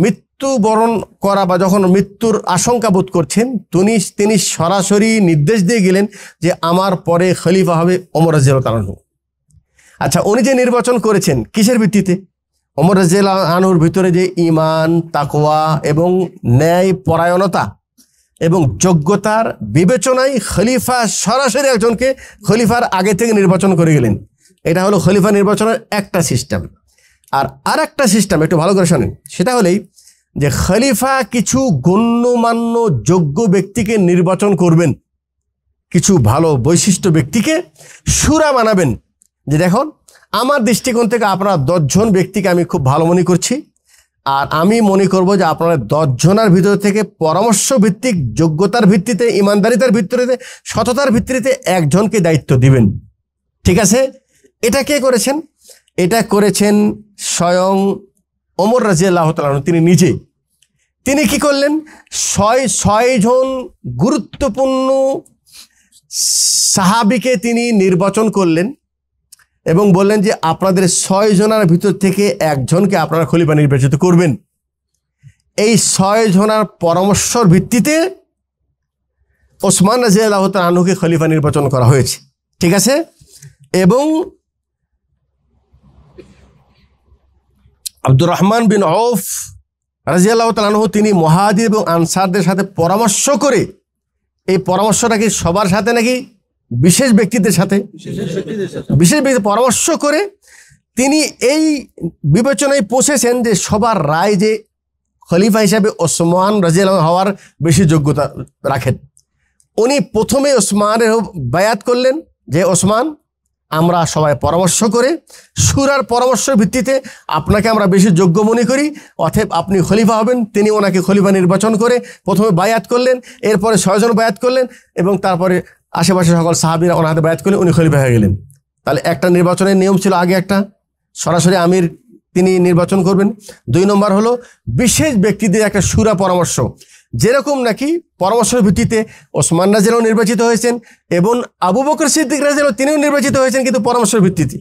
মৃত্যুবরণ করা বা যখন মৃত্যুর আশঙ্কা বোধ করছেন, তিনি সরাসরি নির্দেশ দিয়ে গেলেন যে আমার পরে খলিফা হবে ওমর রাদিয়াল্লাহু তাআলা আনহু। আচ্ছা, উনি যে নির্বাচন করেছেন কিসের ভিত্তিতে? ওমর রাদিয়াল্লাহু আনহুর ভিতরে যে ঈমান, তাকওয়া এবং ন্যায় পরায়ণতা এবং যোগ্যতার বিবেচনায় খলিফা সরাসরি একজনকে খলিফার আগে থেকে নির্বাচন করে গেলেন। এটা হলো খলিফা নির্বাচনের একটা সিস্টেম। আর আরেকটা সিস্টেম একটু ভালো করে শোনেন, সেটা হলেই যে খলিফা কিছু গণ্যমান্য যোগ্য ব্যক্তিকে নির্বাচন করবেন, কিছু ভালো বৈশিষ্ট্য ব্যক্তিকে শুরা বানাবেন যে দেখুন আমার দৃষ্টিকোণ থেকে আপনারা 10 জন ব্যক্তিকে আমি খুব ভালো মনে করছি, আর আমি মনে করব যে আপনারা 10 জনের ভিতর থেকে পরামর্শ ভিত্তিক যোগ্যতার ভিত্তিতে, ইমানদারিতার ভিত্তিতে, সততার ভিত্তিতে একজনকে দায়িত্ব দিবেন। ঠিক আছে? এটা কে করেছেন? এটা করেছেন স্বয়ং ওমর রাদিয়াল্লাহু তাআলা আনহু। তিনি নিজে তিনি কি করলেন? 6 জন গুরুত্বপূর্ণ সাহাবীকে তিনি নির্বাচন করলেন এবং বললেন যে আপনাদের 6 জনের ভিতর থেকে একজনকে আপনারা খলিফা নির্বাচিত করবেন। এই 6 জনের পরামর্শের ভিত্তিতে ওসমান রাদিয়াল্লাহু তাআলা আনহুকে খলিফা নির্বাচন করা হয়েছে। ঠিক আছে? এবং আব্দুর রহমান বিন আউফ রাদিয়াল্লাহু তাআলা আনহু তিনি মুহাজির এবং আনসারদের সাথে পরামর্শ করে, এই পরামর্শটা কি সবার সাথে নাকি বিশেষ ব্যক্তিদের সাথে? বিশেষ ব্যক্তি পরামর্শ করে তিনি এই বিবেচনায় পৌঁছেছেন যে সবার রায় যে খলিফা হিসাবে ওসমান রাদিয়াল্লাহু আনহু হওয়ার বেশি যোগ্যতা রাখেন। উনি প্রথমে ওসমানের বায়াত করলেন যে ওসমান, আমরা সবাই পরামর্শ করে শুরার পরামর্শের ভিত্তিতে আপনাকে আমরা বেশি যোগ্য মনে করি, অতএব আপনি খলিফা হবেন। তিনি ওনাকে খলিফা নির্বাচন করে প্রথমে বায়াত করলেন, এরপরে 6 জন বায়াত করলেন এবং তারপরে আশেপাশে সকল সাহাবীরা ওনার হাতে বায়াত করলেন, উনি খলিফা হয়ে গেলেন। তাহলে একটা নির্বাচনের নিয়ম ছিল, আগে একটা সরাসরি আমির তিনি নির্বাচন করবেন। 2 নম্বর হলো বিশেষ ব্যক্তিদের একটা শুরা পরামর্শ, যেরকম নাকি পরামর্শের ভিত্তিতে ওসমান রাদিয়াল্লাহু নির্বাচিত হয়েছেন এবং আবু বকর সিদ্দিক রাদিয়াল্লাহু তিনিও নির্বাচিত হয়েছেন, কিন্তু পরামর্শের ভিত্তিতে।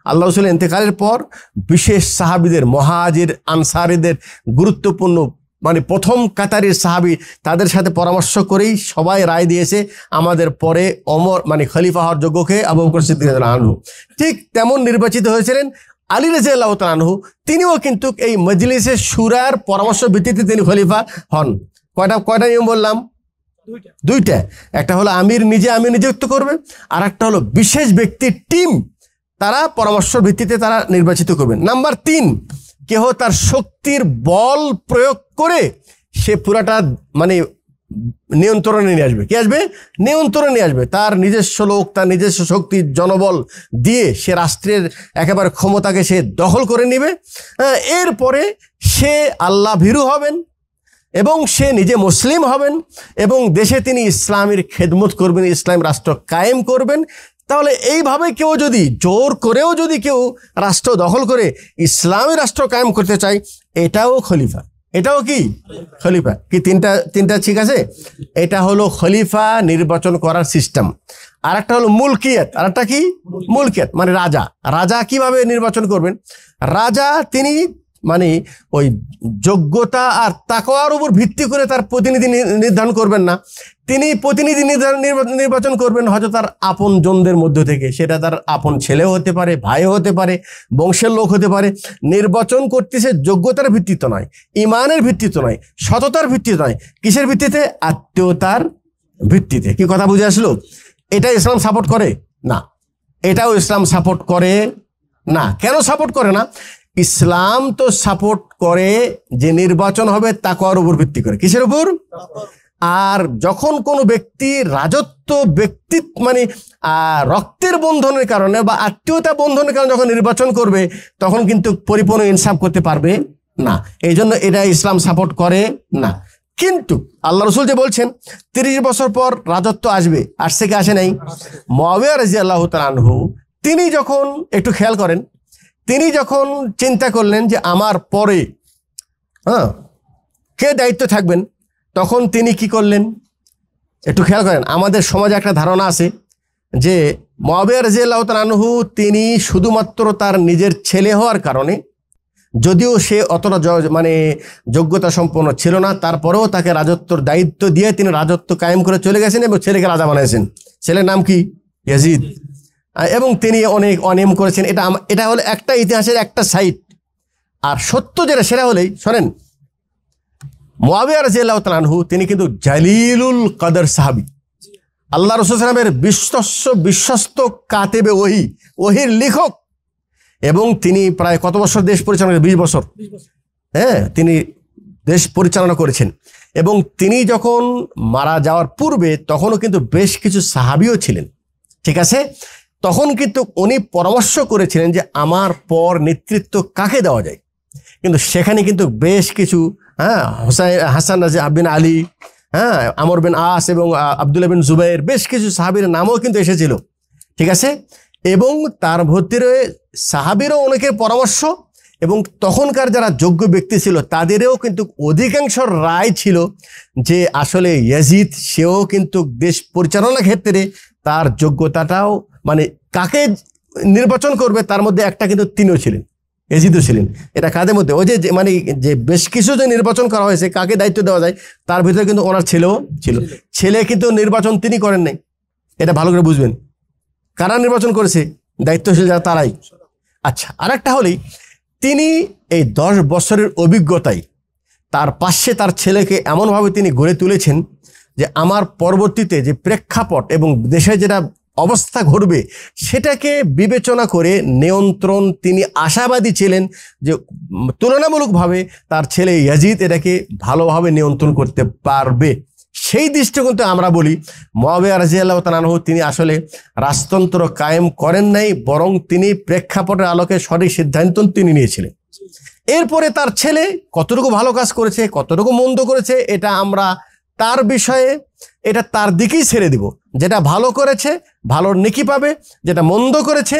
আল্লাহ রাসূলের ইন্তেকালের পর বিশেষ সাহাবীদের, মুহাজির আনসারীদের গুরুত্বপূর্ণ মানে প্রথম কাতারের সাহাবী, তাদের সাথে পরামর্শ করেই সবাই রায় দিয়েছে আমাদের পরে ওমর মানে খলিফা হওয়ার যোগ্যকে আবু বকর সিদ্দিক রাদিয়াল্লাহু আনহু। ঠিক তেমন নির্বাচিত হয়েছিলেন আলী রাদিয়াল্লাহু তাআলা আনহু। তিনিও কিন্তু এই মজলিসে শুরার পরামর্শ ভিত্তিতে তিনি খলিফা হন। কয়টা নিয়ম বললাম? দুইটা। একটা হলো আমির নিজে নিযুক্ত করবে, আর একটা হলো বিশেষ ব্যক্তির টিম, তারা পরামর্শ ভিত্তিতে তারা নির্বাচিত করবেন। নাম্বার 3, কেহ তার শক্তির বল প্রয়োগ করে সে পুরাটা মানে নিয়ন্ত্রণে নিয়ে আসবে। কি আসবে? নিয়ন্ত্রণে নিয়ে আসবে। তার নিজস্ব লোক, তার নিজস্ব শক্তির জনবল দিয়ে সে রাষ্ট্রের একেবারে ক্ষমতাকে সে দখল করে নেবে। এরপরে সে আল্লাহ ভীরু হবেন এবং সে নিজে মুসলিম হবেন এবং দেশে তিনি ইসলামের খেদমত করবেন, ইসলাম রাষ্ট্র কায়েম করবেন। তাহলে এইভাবে কেউ যদি জোর করেও যদি কেউ রাষ্ট্র দখল করে ইসলামী রাষ্ট্র কায়েম করতে চায়, এটাও খলিফা। এটাও কি খলিফা? কি তিনটা ঠিক আছে? এটা হলো খলিফা নির্বাচন করার সিস্টেম। আর একটা হলো মুলকিয়াত। আর একটা কি? মুলকিয়াত মানে রাজা কিভাবে নির্বাচন করবেন? রাজা তিনি মানে ওই যোগ্যতা আর তাকওয়ার উপর ভিত্তি করে তার প্রতিনিধি নির্ধারণ করবেন না। তিনি প্রতিনিধি নির্বাচন করবেন হয়তো তার আপন জনদের মধ্য থেকে। সেটা তার আপন ছেলেও হতে পারে, ভাইও হতে পারে, বংশের লোক হতে পারে। নির্বাচন করতেছে যোগ্যতার ভিত্তিতে নয়, ইমানের ভিত্তিতে নয়, সততার ভিত্তিতে নয়। কিসের ভিত্তিতে? আত্মীয়তার ভিত্তিতে। কি কথা বুঝে আসলো? এটা ইসলাম সাপোর্ট করে না। এটাও ইসলাম সাপোর্ট করে না। কেন সাপোর্ট করে না? ইসলাম তো সাপোর্ট করে যে নির্বাচন হবে তাকওয়ার উপর ভিত্তি করে। কিসের উপর? আর যখন কোনো ব্যক্তি রাজত্ব মানে রক্তের বন্ধনের কারণে বা আত্মীয়তা বন্ধনের কারণে যখন নির্বাচন করবে, তখন কিন্তু পরিপূর্ণ ইনসাফ করতে পারবে না। এই জন্য এটা ইসলাম সাপোর্ট করে না। কিন্তু আল্লাহ রসুল যে বলছেন 30 বছর পর রাজত্ব আসবে, আসছে কি আসে নাই? মুআবিয়া রাদিয়াল্লাহু তাআলা আনহু তিনি যখন একটু খেয়াল করেন, তিনি যখন চিন্তা করলেন যে আমার পরে কে দায়িত্ব থাকবেন, তখন তিনি কি করলেন একটু খেয়াল করেন। আমাদের সমাজে একটা ধারণা আছে যে মুআবিয়া রাদিয়াল্লাহু তাআলা আনহু তিনি শুধুমাত্র তার নিজের ছেলে হওয়ার কারণে, যদিও সে অতটা মানে যোগ্যতা সম্পন্ন ছিল না, তারপরেও তাকে রাজত্বর দায়িত্ব দিয়ে তিনি রাজত্ব কায়েম করে চলে গেছেন এবং ছেলেকে রাজা বানিয়েছেন। ছেলের নাম কি? ইয়াজিদ। এবং তিনি অনেক অনিয়ম করেছেন। এটা হলো একটা ইতিহাসের একটা সাইড। আর সত্য যেটা সেটা হলেই শোনেন, মুআবিয়া রাদিয়াল্লাহু তাআলা আনহু তিনি কিন্তু জালিলুল কদর সাহাবী, আল্লাহ রাসূল সাল্লাল্লাহু আলাইহি ওয়াসাল্লামের বিশ্বস্ত কাতেবে ওহির লেখক। এবং তিনি প্রায় কত বছর দেশ পরিচালনা? 20 বছর। তিনি দেশ পরিচালনা করেছেন। এবং তিনি যখন মারা যাওয়ার পূর্বে তখনও কিন্তু বেশ কিছু সাহাবীও ছিলেন। ঠিক আছে? তখন কিন্তু উনি পরামর্শ করেছিলেন যে আমার পর নেতৃত্ব কাকে দেওয়া যায়। কিন্তু সেখানে কিন্তু বেশ কিছু হাসান বিন আলী, আমর বিন আস এবং আব্দুল্লাহ বিন জুবাইর, বেশ কিছু সাহাবীর নামও কিন্তু এসেছিল। ঠিক আছে? এবং তার ভিতরে সাহাবীরও অনেকের পরামর্শ এবং তখনকার যারা যোগ্য ব্যক্তি ছিল তাদেরও কিন্তু অধিকাংশ রায় ছিল যে আসলে ইয়াজিদ সেও কিন্তু দেশ পরিচালনার ক্ষেত্রে তার যোগ্যতাটাও মানে কাকে নির্বাচন করবে তার মধ্যে একটা কিন্তু তিনিও ছিলেন, ইয়াজিদও ছিলেন। এটা কাদের মধ্যে? ওই যে মানে যে বেশ কিছু যে নির্বাচন করা হয়েছে কাকে দায়িত্ব দেওয়া যায় তার ভিতরে কিন্তু ওনার ছেলেও ছিল। ছেলে কিন্তু নির্বাচন তিনি করেন নাই। এটা ভালো করে বুঝবেন। কারা নির্বাচন করেছে? দায়িত্বশীল যারা, তারাই। আচ্ছা, আরেকটা হলেই তিনি এই 10 বছরের অভিজ্ঞতায় তার পাশে তার ছেলেকে এমনভাবে তিনি গড়ে তুলেছেন যে আমার পরবর্তীতে যে প্রেক্ষাপট এবং দেশে যেটা অবস্থা ঘটবে সেটাকে বিবেচনা করে নিয়ন্ত্রণ তিনি আশাবাদী ছিলেন যে তুলনামূলকভাবে তার ছেলে ইয়াজিদ এটাকে ভালোভাবে নিয়ন্ত্রণ করতে পারবে। সেই দৃষ্টিকোণে আমরা বলি মুআবিয়া রাদিয়াল্লাহু তাআলা আনহু তিনি আসলে রাজতন্ত্র কায়েম করেন নাই, বরং তিনি প্রেক্ষাপটের আলোকে সঠিক সিদ্ধান্ত তিনি নিয়েছিলেন। এরপরে তার ছেলে কতটুকু ভালো কাজ করেছে, কতটুকু মন্দ করেছে, এটা আমরা তার বিষয়ে এটা তার দিকেই ছেড়ে দিব। যেটা ভালো করেছে ভালোর নেকি পাবে, যেটা মন্দ করেছে